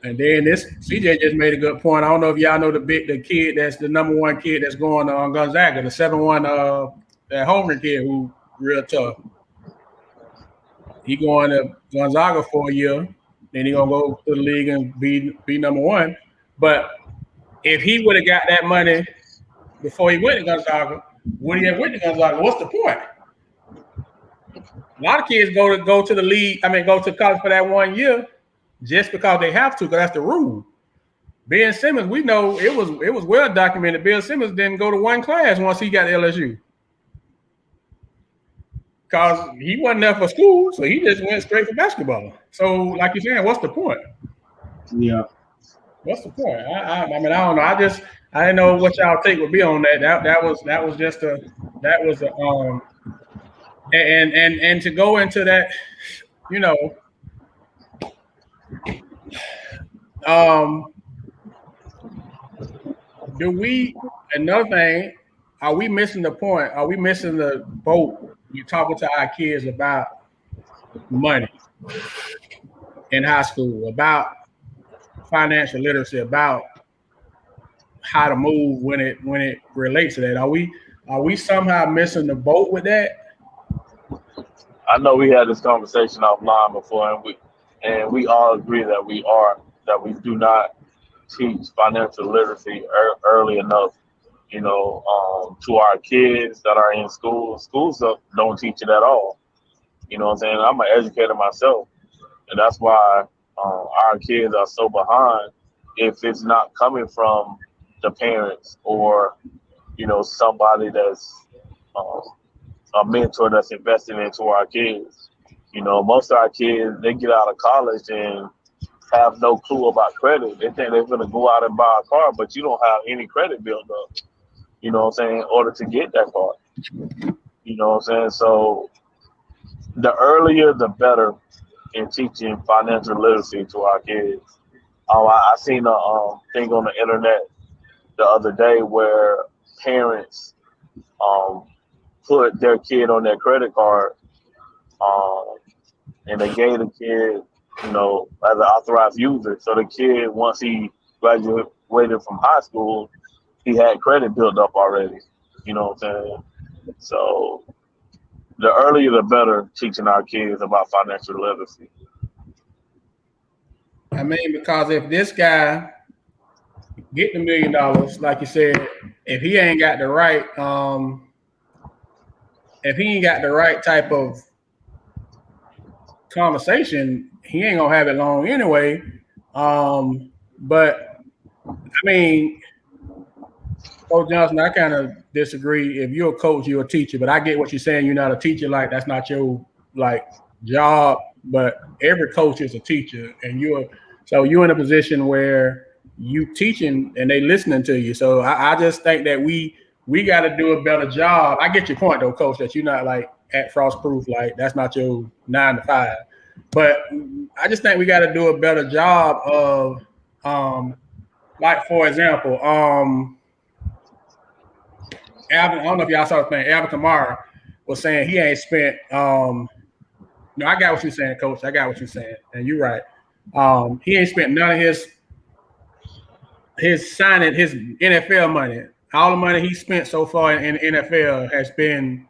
And then this CJ just made a good point. I don't know if y'all know the kid that's the number one kid that's going on Gonzaga, the 7-1 that Homer kid who real tough. He going to Gonzaga for a year, then he gonna go to the league and be number one. But if he would have got that money before he went to Gonzaga, would he have went to Gonzaga? What's the point? A lot of kids go to the league. I mean, go to college for that 1 year just because they have to, because that's the rule. Ben Simmons, we know it was well documented. Bill Simmons didn't go to one class once he got to LSU because he wasn't there for school, so he just went straight for basketball. So, like you're saying, what's the point? Yeah. What's the point? I mean, I don't know. I didn't know what y'all take would be on that. That was just a and to go into that, you know, do we, another thing, are we missing the point? Are we missing the boat? You're talking to our kids about money in high school, about financial literacy, about how to move when it relates to that. Are we somehow missing the boat with that? I know we had this conversation offline before, and we all agree that we do not teach financial literacy early enough, to our kids that are in school. Schools don't teach it at all. You know what I'm saying? I'm an educator myself, and that's why our kids are so behind if it's not coming from the parents or, somebody that's a mentor that's investing into our kids. Most of our kids, they get out of college and have no clue about credit. They think they're going to go out and buy a car, but you don't have any credit built up, you know what I'm saying, in order to get that car. You know what I'm saying? So the earlier, the better in teaching financial literacy to our kids. I seen a thing on the internet the other day where parents put their kid on their credit card, and they gave the kid, as an authorized user. So the kid, once he graduated from high school, he had credit built up already. You know what I'm saying? So the earlier, the better teaching our kids about financial literacy. I mean, because if this guy get the $1 million, like you said, if he ain't got the right, type of conversation, he ain't gonna have it long anyway. But I mean, Coach Johnson, I kind of disagree. If you're a coach, you're a teacher. But I get what you're saying. You're not a teacher. Like, that's not your job. But every coach is a teacher, and you're in a position where you teaching and they listening to you. So I just think that we got to do a better job. I get your point though, Coach, that you're not like at frost proof. Like, that's not your 9 to 5. But I just think we got to do a better job of, like, for example, Alvin, I don't know if y'all saw the thing. Alvin Kamara was saying he ain't spent. No, I got what you're saying, Coach. I got what you're saying, and you're right. He ain't spent none of his signing, his NFL money. All the money he spent so far in NFL has been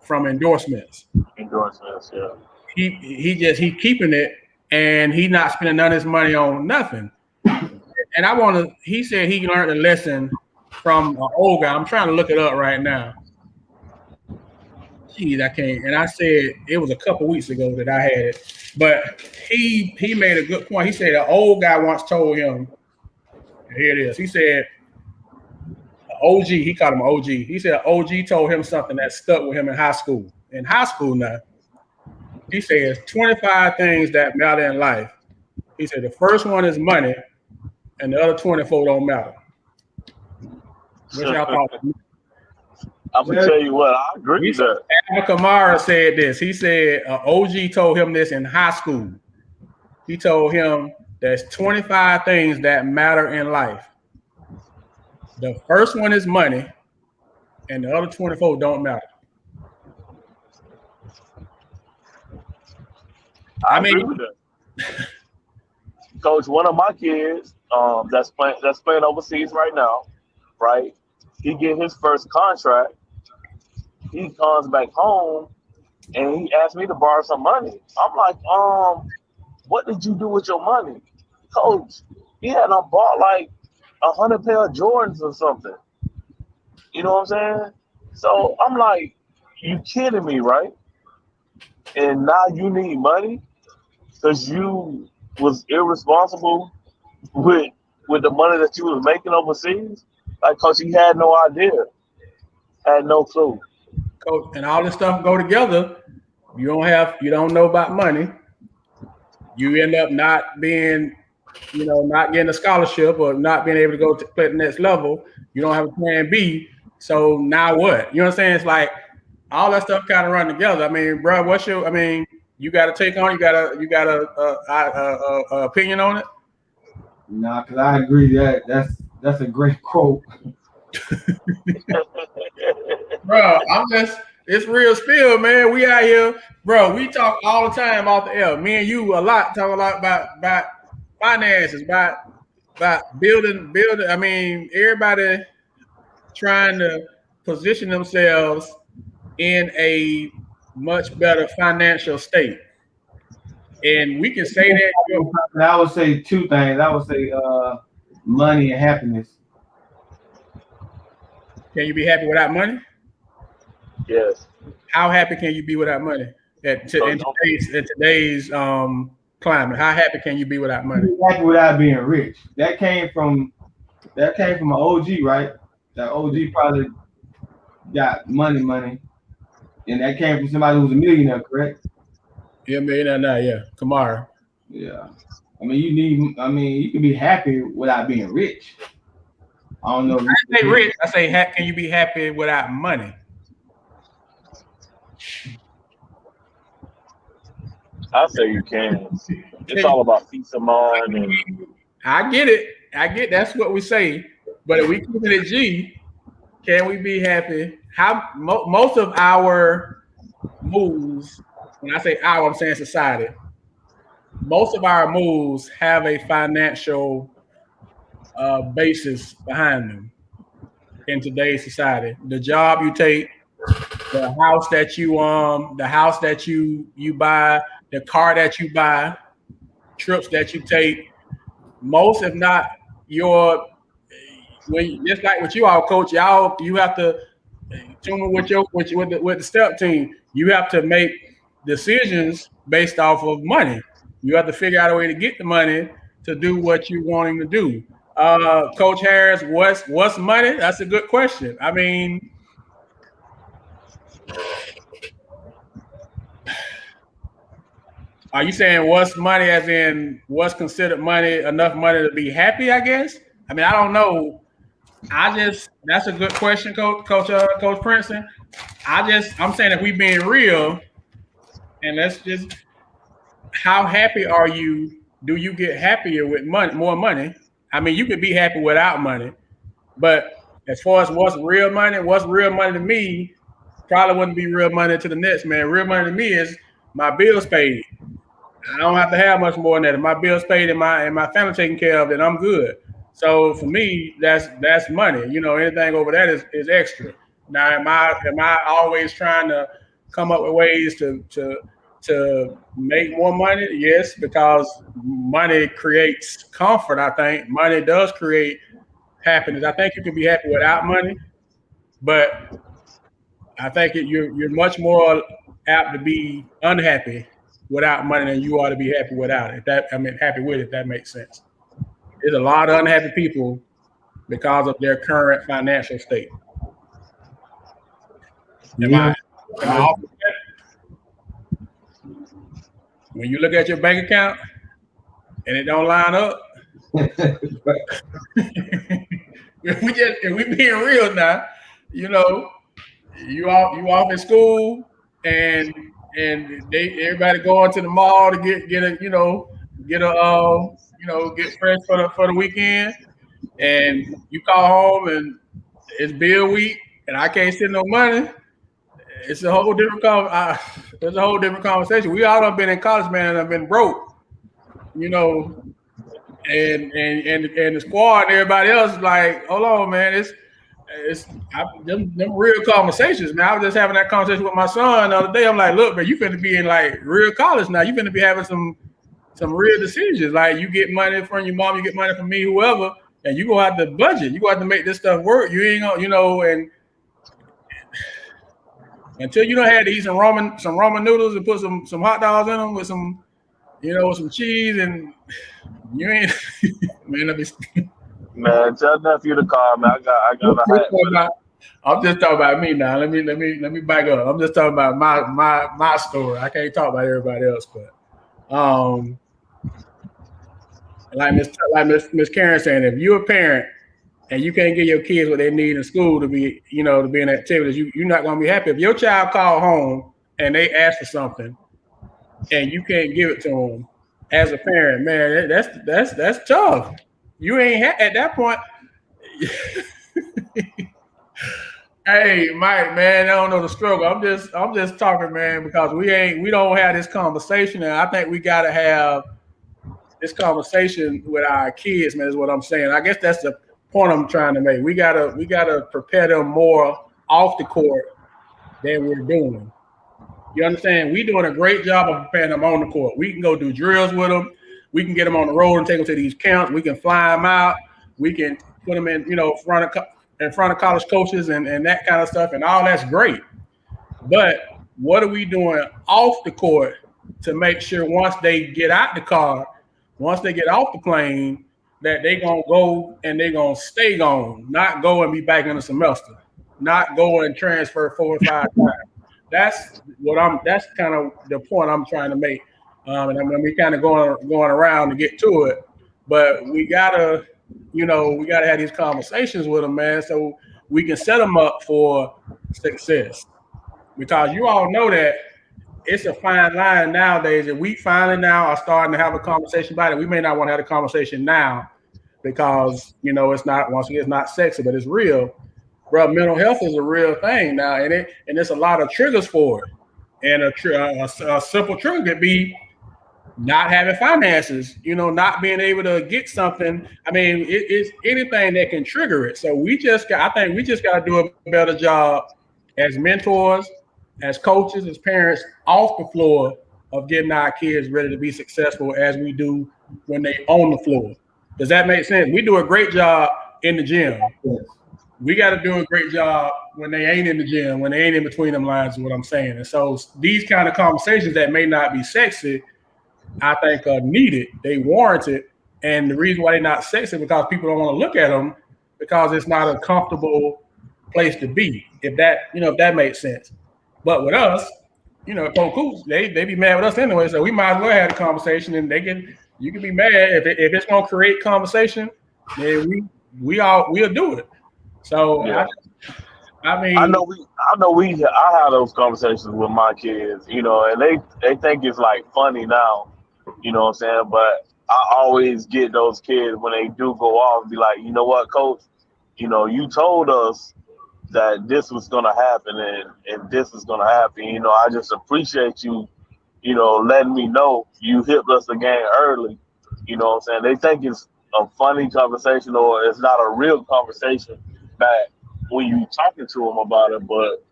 from endorsements. Endorsements, yeah. He keeping it, and he not spending none of his money on nothing. And he said he learned a lesson from an old guy. I'm trying to look it up right now. Geez, I can't. And I said it was a couple weeks ago that I had it, but he made a good point. He said an old guy once told him. Here it is. He said, OG. He called him OG. He said OG told him something that stuck with him in high school. In high school now, he says 25 things that matter in life. He said the first one is money, and the other 24 don't matter. What y'all thought? I'm gonna tell you what, I agree with that. Kamara said this. He said OG told him this in high school. He told him there's 25 things that matter in life. The first one is money, and the other 24 don't matter. I agree with that. Coach, one of my kids that's playing overseas right now, right? He get his first contract. He comes back home and he asked me to borrow some money. I'm like, what did you do with your money? Coach, he had bought like 100 pair of Jordans or something. You know what I'm saying? So I'm like, you kidding me, right? And now you need money because you was irresponsible with the money that you was making overseas? Like, Coach, he had no idea. Had no clue. Coach, and all this stuff go together. You don't know about money. You end up not being, not getting a scholarship or not being able to go to play the next level. You don't have a plan B. So now what? You know what I'm saying? It's like all that stuff kind of run together. I mean, bro, you got to take on. You got a opinion on it? Nah, because I agree that's a great quote. Bro, it's real spill, man. We out here, bro. We talk all the time off the air. Me and you talk a lot about finances, about building. I mean, everybody trying to position themselves in a much better financial state. And we can say that. I would say two things. I would say money and happiness. Can you be happy without money? Yes. How happy can you be without money in today's climate? How happy can you be without money? Happy without being rich. That came from an OG, right? That OG probably got money, and that came from somebody who was a millionaire, correct? Yeah, millionaire now, yeah. Kamara. Yeah. I mean, you can be happy without being rich. I don't know. I say rich. I say, can you be happy without money? I say you can. It's all about peace of mind. And I get it. That's what we say. But if we keep it at G, can we be happy? Most of our moves, when I say our, I'm saying society, most of our moves have a financial basis behind them in today's society. The job you take, the house that you buy, the car that you buy, trips that you take, most, if not just like with you all, Coach, you have to tune with the step team. You have to make decisions based off of money. You have to figure out a way to get the money to do what you're wanting to do. Coach Harris, what's money? That's a good question. I mean, are you saying what's money as in what's considered money, enough money to be happy, I guess? I mean, I don't know. That's a good question, Coach Princeton. I'm saying if we being real, and let's just, how happy are you? Do you get happier with more money? I mean, you could be happy without money, but as far as what's real money to me probably wouldn't be real money to the next man. Real money to me is my bills paid. I don't have to have much more than that. If my bills paid and my family taken care of, then I'm good. So for me, that's money. Anything over that is extra. Now, am I always trying to come up with ways to make more money? Yes, because money creates comfort. I think money does create happiness. I think you can be happy without money, but I think you're much more apt to be unhappy without money than you are to be happy without it. Happy with it. If that makes sense. There's a lot of unhappy people because of their current financial state. Am I off with that? When you look at your bank account and it don't line up, if we being real now, you off in school and everybody going to the mall to get fresh for the weekend, and you call home and it's bill week and I can't send no money. It's a whole different conversation. We all have been in college, man, and I've been broke, and the squad and everybody else is like, hold on, man, them real conversations, man. I was just having that conversation with my son the other day. I'm like, look, man, you finna be in like real college now. You finna be having some real decisions. Like you get money from your mom, you get money from me, whoever, and you gonna have to budget. You gonna have to make this stuff work. You ain't gonna, and until you don't have to eat some ramen noodles and put some hot dogs in them with some cheese, and you ain't man. Let me. Man, tell nephew to call me. I got a hat. I'm just talking about me now. Let me back up. I'm just talking about my story. I can't talk about everybody else, but like Miss Karen saying, if you're a parent and you can't give your kids what they need in school to be in activities, you're not gonna be happy. If your child call home and they ask for something and you can't give it to them as a parent, man, that's tough. You ain't at that point. Hey, Mike, man, I don't know the struggle. I'm just talking, man, because we don't have this conversation, and I think we gotta have this conversation with our kids, man. Is what I'm saying. I guess that's the point I'm trying to make. We gotta prepare them more off the court than we're doing. You understand? We're doing a great job of preparing them on the court. We can go do drills with them. We can get them on the road and take them to these camps. We can fly them out. We can put them in front of college coaches and that kind of stuff, and all that's great. But what are we doing off the court to make sure once they get out the car, once they get off the plane, that they gonna go and they gonna stay gone, not go and be back in the semester, not go and transfer 4 or 5 times. That's kind of the point I'm trying to make. And I'm gonna be kind of going around to get to it, but we gotta have these conversations with them, man, so we can set them up for success. Because you all know that it's a fine line nowadays, and we finally now are starting to have a conversation about it. We may not want to have a conversation now because it's not sexy, but it's real, bro. Mental health is a real thing now, and there's a lot of triggers for it. And a simple trigger could be not having finances, not being able to get something. I mean, it's anything that can trigger it. So I think we just got to do a better job as mentors, as coaches, as parents, off the floor of getting our kids ready to be successful as we do when they on the floor. Does that make sense? We do a great job in the gym. We got to do a great job when they ain't in the gym, when they ain't in between them lines, is what I'm saying. And so these kind of conversations that may not be sexy, I think are needed. They warrant it. And the reason why they're not sexy is because people don't want to look at them because it's not a comfortable place to be, if that makes sense. But with us, Polk Hoops, they be mad with us anyway. So we might as well have a conversation, and you can be mad if it's gonna create conversation, then we'll do it. So yeah. I have those conversations with my kids, and they think it's like funny now, you know what I'm saying? But I always get those kids when they do go off, be like, you know what, coach, you told us that this was gonna happen and this is gonna happen. I just appreciate you, letting me know you hit us again early. You know what I'm saying? They think it's a funny conversation or it's not a real conversation back when you talking to them about it, but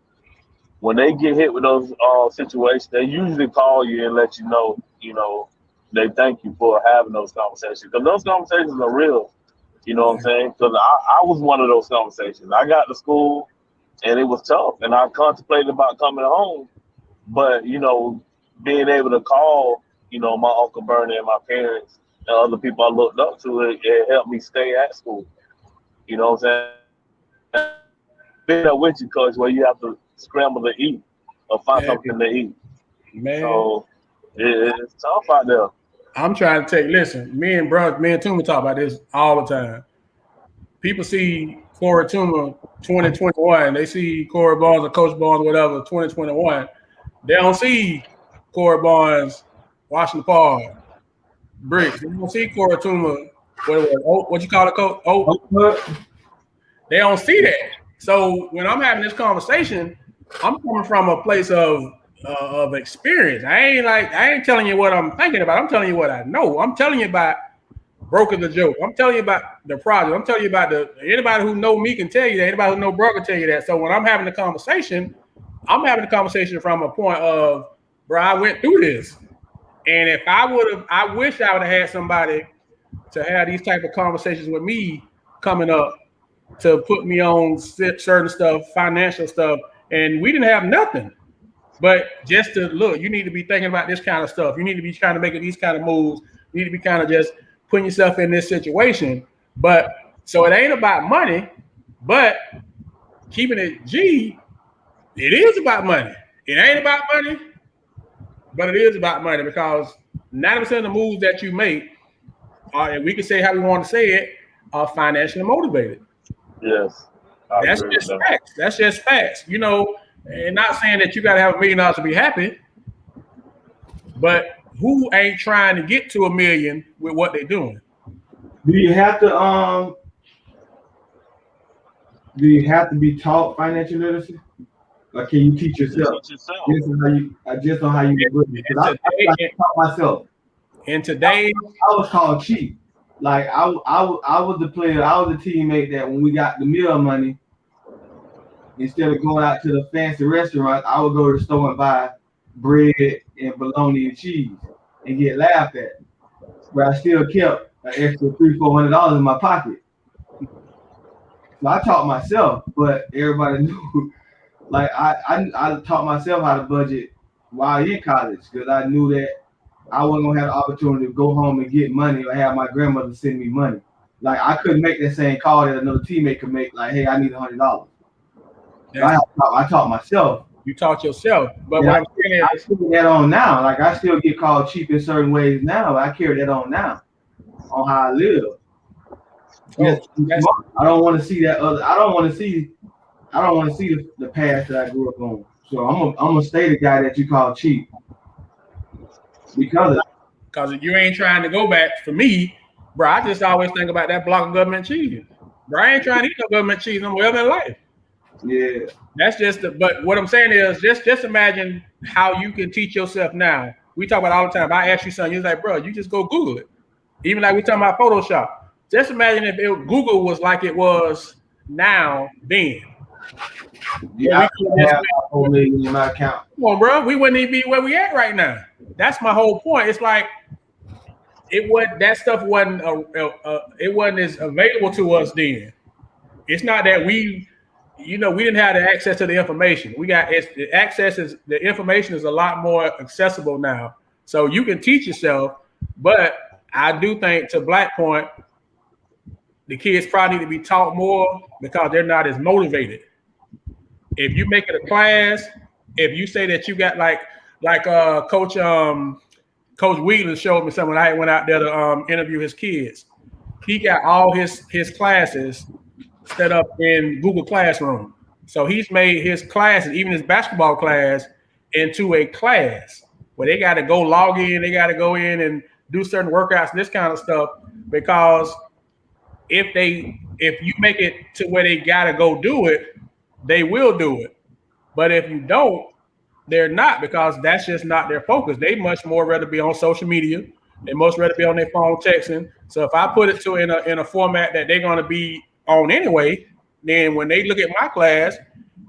when they get hit with those situations, they usually call you and let you know, they thank you for having those conversations because those conversations are real. You know what I'm saying? Because I was one of those conversations. I got to school and it was tough, and I contemplated about coming home, but being able to call, my Uncle Bernie and my parents and other people I looked up to, it helped me stay at school. You know what I'm saying? Being there with you, coach, where you have to scramble to eat or find something to eat. Man. So it's tough out there. I'm trying to listen, me and Tuma talk about this all the time. People see Corey Tuma 2021, they see Corey Barnes or Coach Barnes, whatever, 2021. They don't see Corey Barnes washing the par, bricks. They don't see Corey Tuma, what you call it, Coach? They don't see that. So when I'm having this conversation, I'm coming from a place of experience. I ain't telling you what I'm thinking about. I'm telling you what I know. I'm telling you about broken the joke. I'm telling you about the project. I'm telling you about anybody who know me can tell you that. Anybody who know bro can tell you that. So when I'm having the conversation, I'm having a conversation from a point of, bro, I went through this. And if I wish I would have had somebody to have these type of conversations with me coming up to put me on certain stuff, financial stuff. And we didn't have nothing. But just to look, you need to be thinking about this kind of stuff. You need to be trying to make these kind of moves. You need to be kind of just putting yourself in this situation. But so it ain't about money, but keeping it G, it is about money. It ain't about money, but it is about money because 90% of the moves that you make are, and we can say how we want to say it, are financially motivated. Yes. That's just facts. That's just facts. And not saying that you got to have $1 million to be happy, but who ain't trying to get to $1 million with what they're doing? Do you have to be taught financial literacy? Or can you teach yourself? Just on how you do it. Because I taught myself. And today I was called cheap. Like I was the player, I was the teammate that when we got the meal money, instead of going out to the fancy restaurant, I would go to the store and buy bread and bologna and cheese and get laughed at. But I still kept an extra $300-400 in my pocket. So I taught myself, but everybody knew. Like I taught myself how to budget while in college because I knew that I wasn't gonna have the opportunity to go home and get money or have my grandmother send me money. Like I couldn't make that same call that another teammate could make. Like, hey, I need $100. I taught myself. You taught yourself, but what I'm saying is, I carry that on now. Like I still get called cheap in certain ways now. But I carry that on now, on how I live. I don't want to see that other. I don't want to see the past that I grew up on. So I'm gonna stay the guy that you call cheap. Because you ain't trying to go back. For me, bro, I just always think about that block of government cheese. Bro, I ain't trying to eat no government cheese no more ever in life. Yeah. That's just but what I'm saying is just imagine how you can teach yourself now. We talk about it all the time. I ask you something, you're like, bro, you just go Google it. Even like we talking about Photoshop. Just imagine if Google was like it was now then. Yeah, I have $4 million in my account. Come on, bro. We wouldn't even be where we at right now. That's my whole point. It's like that stuff wasn't it wasn't as available to us then. It's not that we didn't have the access to the information. The information is a lot more accessible now. So you can teach yourself, but I do think to Black point, the kids probably need to be taught more because they're not as motivated. If you make it a class, if you say that you got like Coach Wheeler showed me something when I went out there to interview his kids. He got all his classes set up in Google Classroom. So he's made his classes, even his basketball class, into a class where they got to go log in, they got to go in and do certain workouts, this kind of stuff, because if you make it to where they got to go do it, they will do it. But if you don't, they're not, because that's just not their focus. They much more rather be on social media. They most rather be on their phone texting. So if I put it in a format that they're going to be on anyway, then when they look at my class,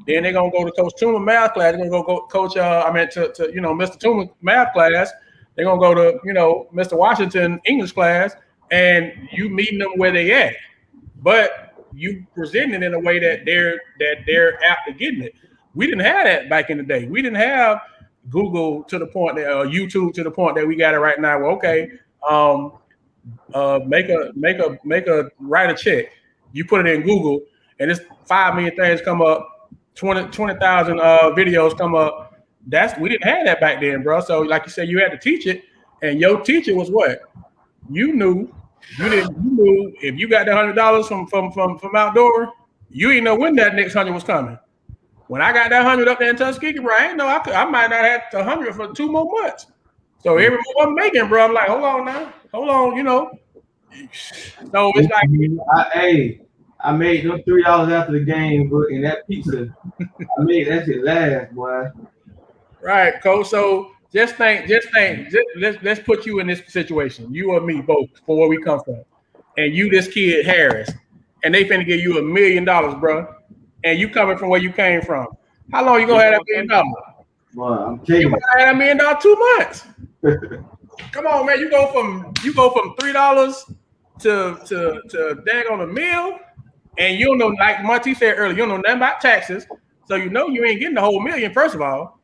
Then they're gonna go to Coach Tuma math class. They're gonna go coach. To Mr. Tuma math class. They're gonna go to Mr. Washington English class, and you meeting them where they at. But you present it in a way that they're apt to getting it. We didn't have that back in the day. We didn't have Google to the point that YouTube to the point that we got it right now. Well, okay, write a check. You put it in Google, and it's 5 million things come up, 20,000 videos come up. We didn't have that back then, bro. So like you said, you had to teach it, and your teacher was what? You knew if you got the $100 from outdoor, you didn't know when that next 100 was coming. When I got that 100 up there in Tuskegee, bro, I didn't know I might not have 100 for 2 more months. So every move I'm making, bro, I'm like, hold on now, hold on, So it's like, I made them $3 after the game, but in that pizza, I made that shit last, boy. Right, Coach. So let's put you in this situation. You or me both, for where we come from, and you, this kid Harris, and they finna give you $1 million, bro. And you coming from where you came from. How long you gonna have that $1 million? Well, I'm telling you, gonna have that $1 million 2 months. Come on, man. You go from $3 to dang on $1 million, and you don't know, like Monty said earlier, you don't know nothing about taxes, so you ain't getting the whole $1 million, first of all.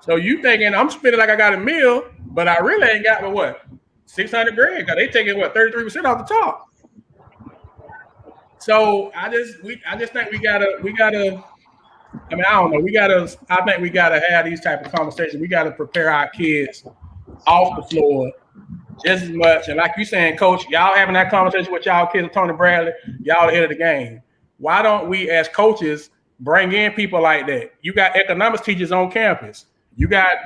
So you thinking I'm spending like I got $1 million, but I really ain't got but what, $600,000, because they taking what, 33% off the top. So I just think we gotta. I mean, I don't know. I think we gotta have these type of conversations. We gotta prepare our kids off the floor just as much. And like you saying, Coach, y'all having that conversation with y'all kids, Tony Bradley, y'all ahead of the game. Why don't we, as coaches, bring in people like that? You got economics teachers on campus. You got,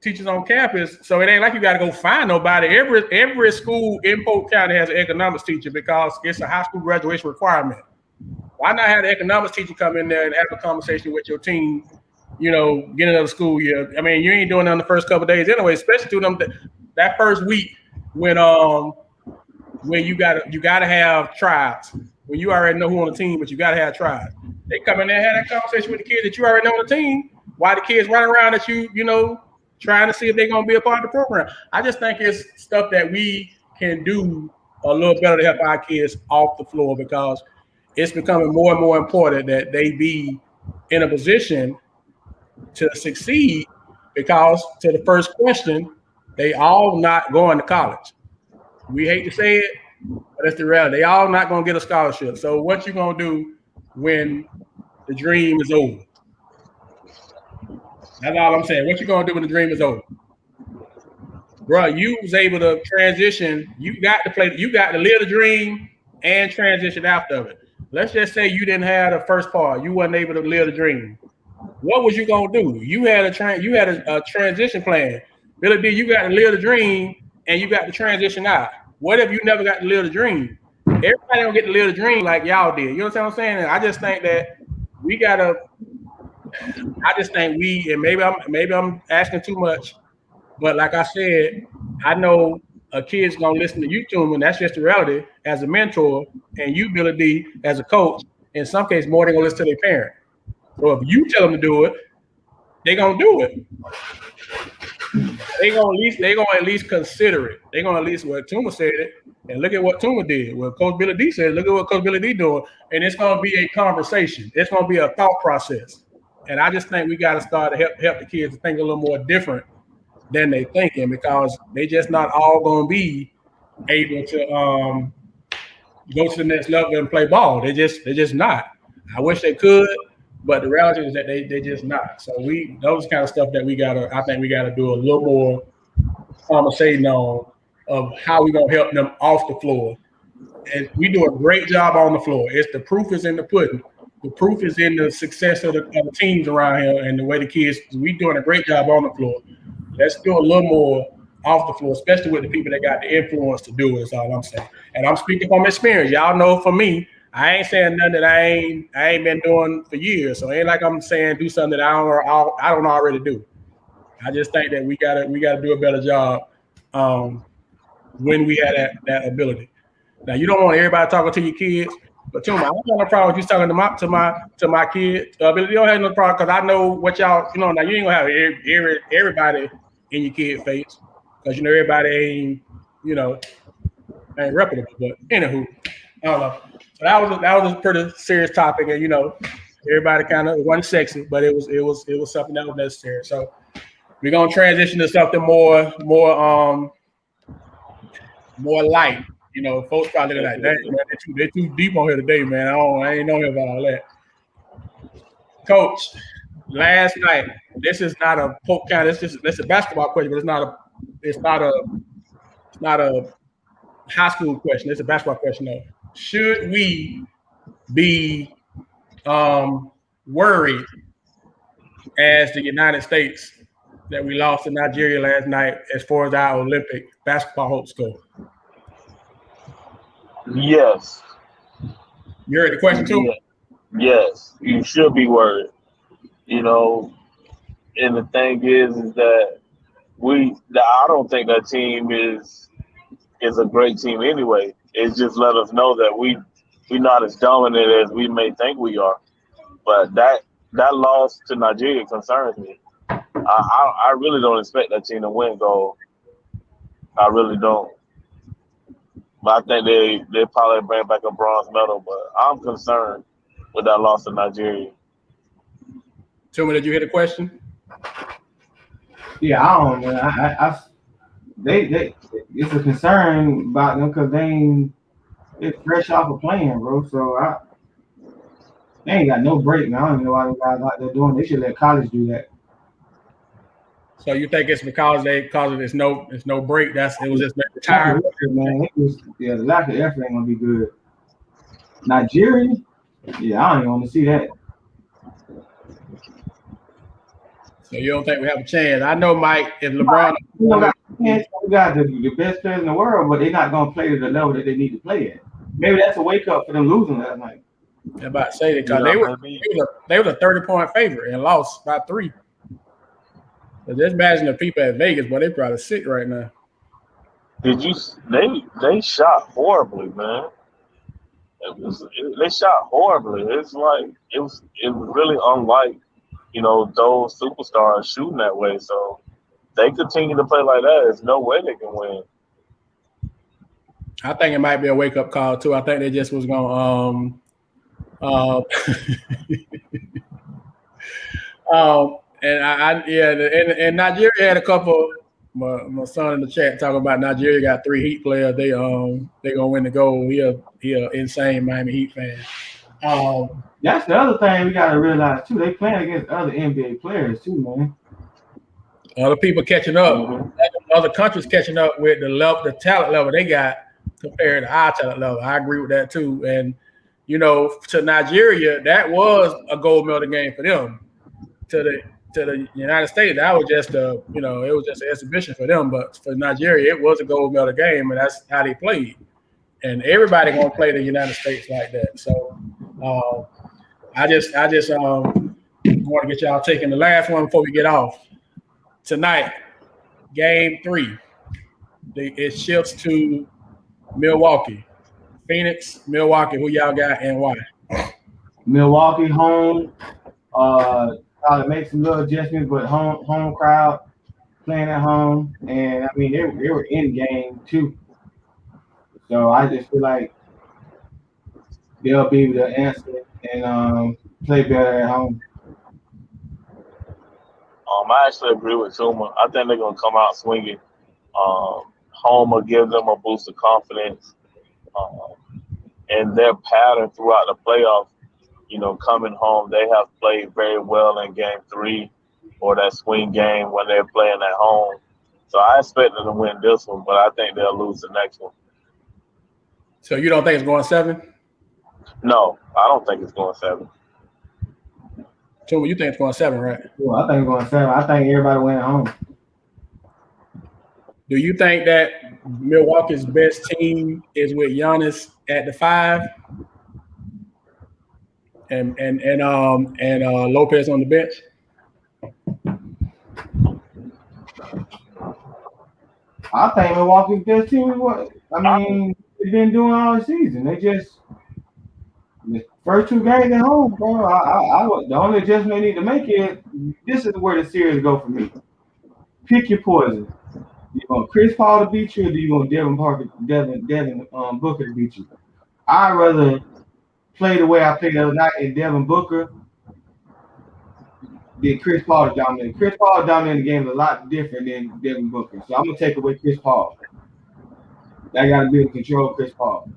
teachers on campus. So it ain't like you got to go find nobody. Every school in Polk County has an economics teacher because it's a high school graduation requirement. Why not have the economics teacher come in there and have a conversation with your team, getting out of school year? I mean, you ain't doing it on the first couple of days anyway, especially to them that first week when you gotta have tryouts. When you already know who on the team, but you gotta have tryouts. They come in there and have that conversation with the kids that you already know on the team. Why the kids running around at you, trying to see if they're gonna be a part of the program. I just think it's stuff that we can do a little better to help our kids off the floor, because it's becoming more and more important that they be in a position to succeed, because to the first question, they all not going to college. We hate to say it, but it's the reality. They all not going to get a scholarship. So what you going to do when the dream is over? That's all I'm saying. What you going to do when the dream is over? Bro, you was able to transition. You got to live the dream and transition after it. Let's just say you didn't have the first part. You wasn't able to live the dream. What was you gonna do? You had a transition plan. Billy D, you got to live the dream and you got to transition out. What if you never got to live the dream? Everybody don't get to live the dream like y'all did. You know what I'm saying? And I just think that we gotta. And maybe I'm asking too much, but like I said, I know a kid's gonna listen to you, and that's just the reality. As a mentor, and you, Billy D, as a coach, in some cases more, they're gonna listen to their parent. So if you tell them to do it, they're gonna do it. They're gonna at least consider it. They're gonna at least, well, Tuma said it, and look at what Tuma did. Well, Coach Billy D said, look at what Coach Billy D doing, and it's gonna be a conversation. It's gonna be a thought process. And I just think we got to start to help the kids to think a little more different than they thinking, because they just not all gonna be able to go to the next level and play ball. They're just not. I wish they could, but the reality is that they just not. So those kind of stuff that I think we gotta do a little more conversation on of how we gonna help them off the floor. And we do a great job on the floor. The proof is in the pudding. The proof is in the success of the teams around here and the way the kids. We doing a great job on the floor. Let's do a little more off the floor, especially with the people that got the influence to do it. Is all I'm saying. And I'm speaking from experience. Y'all know for me, I ain't saying nothing that I ain't been doing for years. So it ain't like I'm saying do something that I don't already do. I just think that we gotta do a better job when we have that ability. Now, you don't want everybody talking to your kids, But Tuma, I don't have no problem with you talking to my kid. But you don't have no problem because I know what y'all. Now you ain't gonna have everybody in your kid face because everybody ain't reputable. But anywho, I don't know. So that was a pretty serious topic, and everybody kind of wasn't sexy, but it was something that was necessary. So we're gonna transition to something more light. Folks probably like, dang, man, they're too deep on here today, man. I ain't know about all that. Coach, last night, this is not a Polk County. It's a basketball question, but it's not a high school question. It's a basketball question though. Should we be worried as the United States that we lost to Nigeria last night as far as our Olympic basketball hopes go? Yes. You heard the question too? Yes, you should be worried. And the thing is that I don't think that team is a great team anyway. It's just let us know that we're not as dominant as we may think we are. But that loss to Nigeria concerns me. I really don't expect that team to win gold. I really don't. But I think they probably bring back a bronze medal. But I'm concerned with that loss to Nigeria. Tuma, did you hear the question? Yeah, I don't know. They it's a concern about them because they're fresh off of playing, bro. So they ain't got no break, man. I don't even know why them guys out there doing. They should let college do that. So you think it's because it's no break? It was just tired, man. The lack of effort ain't gonna be good. Nigeria, yeah, I don't even want to see that. So you don't think we have a chance? I know, Mike. If LeBron, we got the best players in the world, but they're not gonna play to the level that they need to play at. Maybe that's a wake up for them losing last night. I'm about to say that because they were a 30-point favorite and lost by 3. But just imagine the people at Vegas, but they probably sick right now. They shot horribly, man. They shot horribly. It's like it was really unlike those superstars shooting that way. So they continue to play like that. There's no way they can win. I think it might be a wake up call too. I think they just was gonna and Nigeria had a couple. My son in the chat talking about Nigeria got 3 Heat players. They gonna win the gold. He a insane Miami Heat fan. That's the other thing we gotta realize too. They playing against other NBA players too, man. Other people catching up. Mm-hmm. Other countries catching up with the talent level they got compared to our talent level. I agree with that too. And to Nigeria, that was a gold medal game for them. To the United States, that was just it was just an exhibition for them. But for Nigeria, it was a gold medal game, and that's how they played. And everybody gonna play the United States like that. So I just want to get y'all taking the last one before we get off. Tonight, game 3. It shifts to Milwaukee. Phoenix, Milwaukee, who y'all got and why? Milwaukee home. Probably make some little adjustments, but home crowd playing at home. And I mean they were in game too. So I just feel like they'll be able to answer and play better at home. I actually agree with Tuma. I think they're gonna come out swinging. Home will give them a boost of confidence, and their pattern throughout the playoffs. Coming home, they have played very well in game 3 or that swing game when they're playing at home. So I expect them to win this one, but I think they'll lose the next one. So you don't think it's going 7? No, I don't think it's going 7. Tuma, you think it's going 7, right? Well, I think it's going 7. I think everybody went at home. Do you think that Milwaukee's best team is with Giannis at the 5 and Lopez on the bench? I think Milwaukee's best team is what they've been doing all the season. They just First 2 games at home, bro. The only adjustment they need to make is this is where the series go for me. Pick your poison. You want Chris Paul to beat you, or do you want Devin Booker to beat you? I'd rather play the way I played the other night in Devin Booker than Chris Paul to dominate. Chris Paul dominated the game a lot different than Devin Booker. So I'm gonna take away Chris Paul. I gotta be able to control Chris Paul.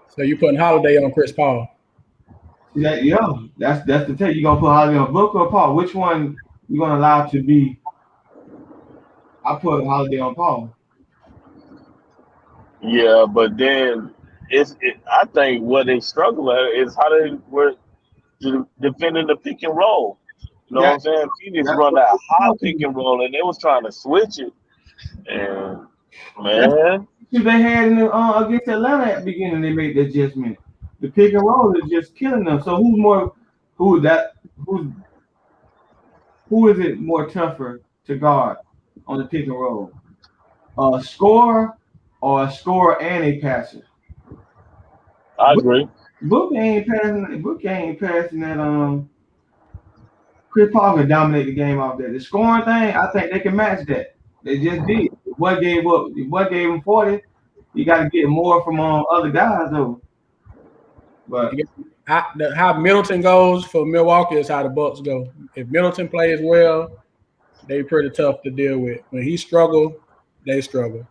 So you putting Holiday on Chris Paul? That's the take. You gonna put Holiday on Booker or Paul? Which one you gonna allow to be? I put Holiday on Paul. Yeah, but then I think what they struggle at is how they were defending the pick and roll. You know what I'm saying? Phoenix run that high pick and roll, and they was trying to switch it. And man, they had in against Atlanta at the beginning, they made the adjustment. The pick and roll is just killing them. So who is it more tougher to guard on the pick and roll? A scorer or a scorer and a passer? I agree. Booker ain't passing that. Chris Paul can dominate the game off that. The scoring thing, I think they can match that. They just did. What gave him 40? You got to get more from other guys though. But how Middleton goes for Milwaukee is how the Bucks go. If Middleton plays well, they pretty tough to deal with. When he struggle, they struggle,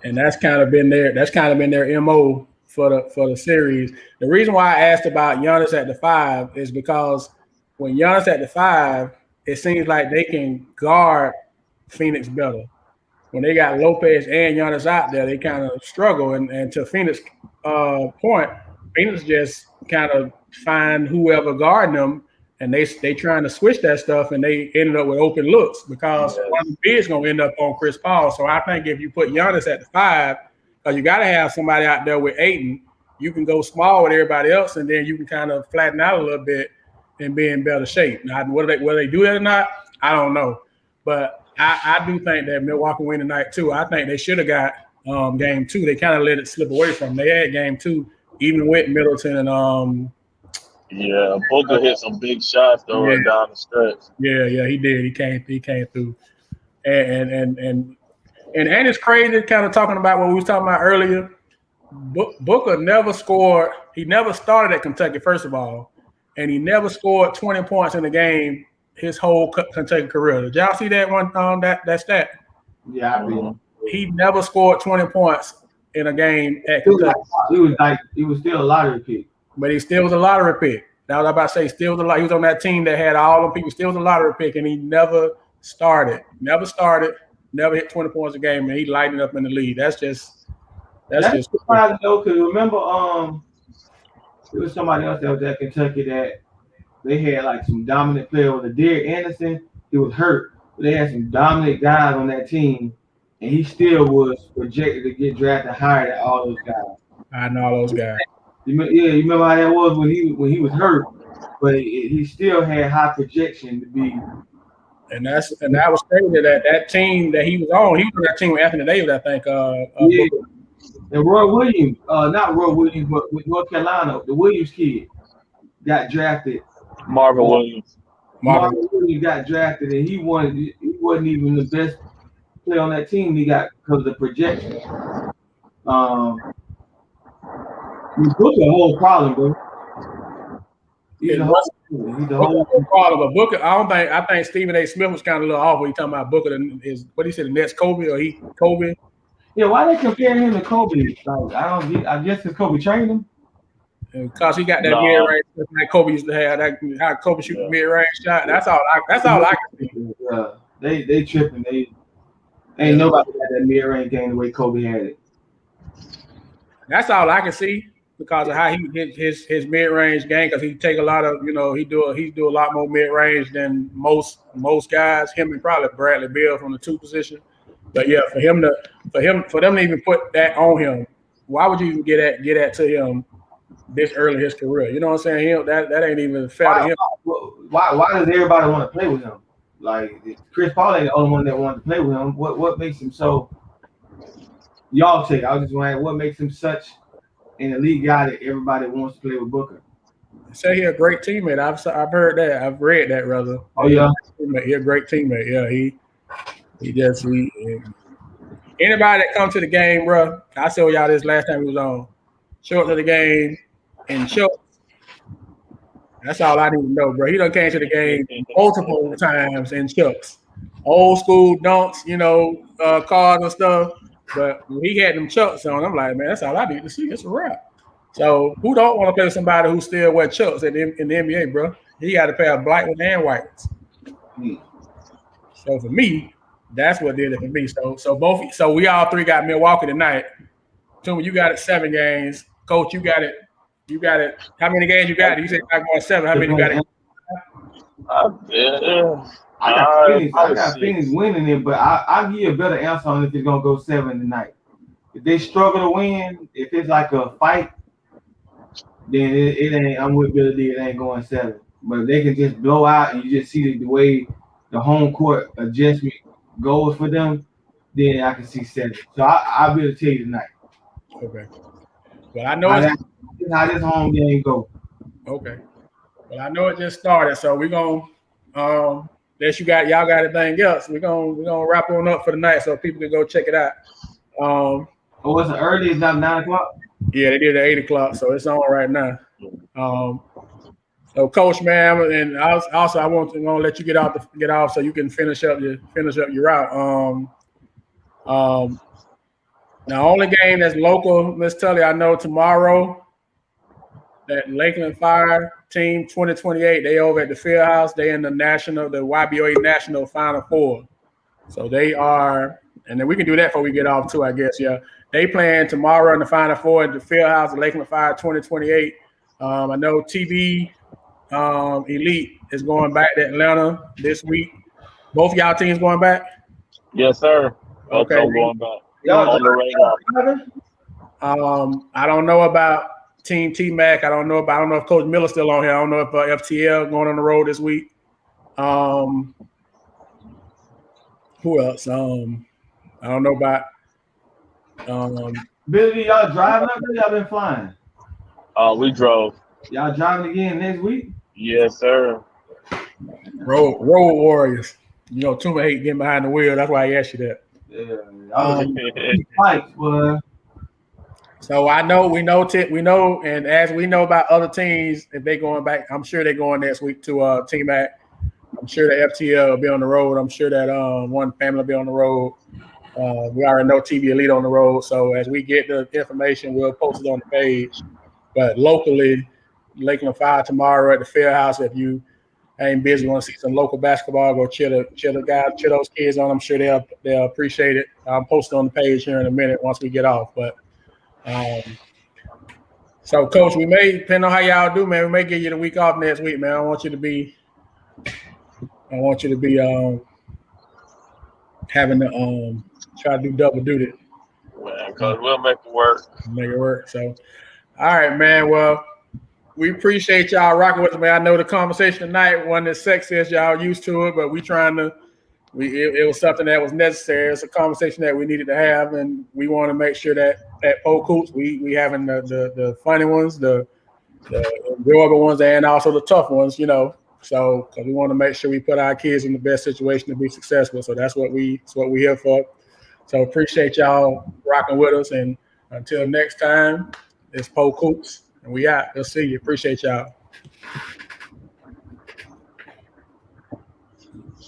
and that's kind of been their MO for the series. The reason why I asked about Giannis at the 5 is because when Giannis at the 5, it seems like they can guard Phoenix better. When they got Lopez and Giannis out there, they kind of struggle. And to Phoenix' point, Phoenix just kind of find whoever guarding them, and they trying to switch that stuff, and they ended up with open looks because one of the bigs going to end up on Chris Paul. So I think if you put Giannis at the 5, because you got to have somebody out there with Ayton, you can go small with everybody else, and then you can kind of flatten out a little bit and be in better shape. Now, whether they do that or not, I don't know. But I do think that Milwaukee win tonight too. I think they should have got game 2. They kind of let it slip away from them. They had game 2, even with Middleton and yeah, Booker hit some big shots though down the stretch. Yeah, he did. He came through. And it's crazy kind of talking about what we was talking about earlier. Booker never scored. He never started at Kentucky, first of all, and he never scored 20 points in the game his whole Kentucky career. Did y'all see that one that stat? Yeah, I mean, he never scored 20 points in a game at Kentucky. He was still a lottery pick. But he still was a lottery pick. That was about to say, still was he was on that team that had all them people. Still was a lottery pick, and he never started. Never hit 20 points a game, and he lighted up in the league. That's surprising though, because remember, there was somebody else that was at Kentucky that they had like some dominant player with Derek Anderson. He was hurt, but they had some dominant guys on that team, and he still was projected to get drafted higher than all those guys. I know all those guys. You remember how that was when he was hurt, but he still had high projection to be. And that was crazy that team that he was on. He was on that team with Anthony Davis, I think. And Roy Williams, not Roy Williams, but with North Carolina, the Williams kid got drafted. Marvin Williams. Marvin Williams got drafted, and he wasn't even the best player on that team. He got because of the projection. Booker a whole problem, bro. He's a whole problem. But Booker, I think Stephen A. Smith was kind of a little off when he talking about Booker is what he said the next Kobe or he Kobe. Yeah, why they comparing him to Kobe? Like, I guess because Kobe trained him. Because he got that mid range like Kobe used to have. That how Kobe shoot the mid range shot. That's all I can see. Yeah, they tripping. Ain't nobody got that mid range game the way Kobe had it. That's all I can see. Because of how he his mid range game, because he take a lot of he do a lot more mid range than most guys. Him and probably Bradley Beal from the 2 position. But yeah, for them to even put that on him, why would you even get at to him this early in his career? You know what I'm saying? That ain't even fair to him. Why does everybody want to play with him? Like Chris Paul ain't the only one that wanted to play with him. What makes him so? Y'all take. I was just wondering what makes him such an elite guy that everybody wants to play with Booker. Say he's a great teammate. I've heard that. I've read that rather. Oh yeah, He's a great teammate. Yeah, anybody that comes to the game, bro. I told y'all this last time we was on. Show up to the game and show. That's all I need to know, bro. He done came to the game multiple times in chucks, old school dunks, cards and stuff. But when he had them chucks on, I'm like, man, that's all I need to see. It's a wrap. So who don't want to play with somebody who still wear chucks in the NBA, bro? He got a pair of black ones and white ones. So for me, that's what did it for me. So we all three got Milwaukee tonight. Tuma, you got it 7 games. Coach, you got it. How many games you got? You said I got 7. How many you got it? I got Phoenix winning it, but I'll give you a better answer on if it's gonna go 7 tonight. If they struggle to win, if it's like a fight, then it ain't. I'm with Billy D. It ain't going 7. But if they can just blow out and you just see the way the home court adjustment goes for them, then I can see 7. So I'll be able to tell you tonight. Okay. Well, I know how this home game go. Okay. Well, I know it just started, so we're gonna unless y'all got anything else, we're gonna wrap on up for the night so people can go check it out. It's early, it's not 9 o'clock? Yeah, they did at 8 o'clock, so it's on right now. So Coach, man, and also I want to let you get off so you can finish up your route. The only game that's local, Miss Tully, I know tomorrow, that Lakeland Fire team 2028, they over at the field house. They in the YBOA National Final Four. So they are, and then we can do that before we get off too, I guess. Yeah, they playing tomorrow in the Final Four at the field house, the Lakeland Fire 2028. I know TV Elite is going back to Atlanta this week. Both y'all teams going back? Yes, sir. Okay, going back. I don't know about Team T-Mac. I don't know if Coach Miller's still on here. I don't know if FTL going on the road this week. Who else? I don't know about Billy, y'all driving up there? Y'all been flying? We drove. Y'all driving again next week? Yes, sir. Road Warriors. Tuma hate getting behind the wheel. That's why I asked you that. Yeah. So we know, and as we know about other teams, if they going back, I'm sure they're going next week to T-Mac. I'm sure the FTL will be on the road. I'm sure that one family will be on the road. We already know TV Elite on the road. So as we get the information, we'll post it on the page. But locally, Lakeland Fire tomorrow at the field house. If you ain't busy, want to see some local basketball, go cheer those kids on. I'm sure they'll appreciate it. I'll post it on the page here in a minute once we get off. But so Coach, we may, depending on how y'all do, man, we may give you the week off next week, man. I want you to be having to try to do double duty. Man, because we'll make it work. Make it work. So, all right, man. Well, we appreciate y'all rocking with us, man. I know the conversation tonight wasn't as sexy as y'all used to it, but it was something that was necessary. It's a conversation that we needed to have, and we want to make sure that at Polk Hoops we having the funny ones, the enjoyable ones, and also the tough ones, So, because we want to make sure we put our kids in the best situation to be successful. So that's what we're here for. So appreciate y'all rocking with us, and until next time, it's Polk Hoops, and we out. We'll see you. Appreciate y'all.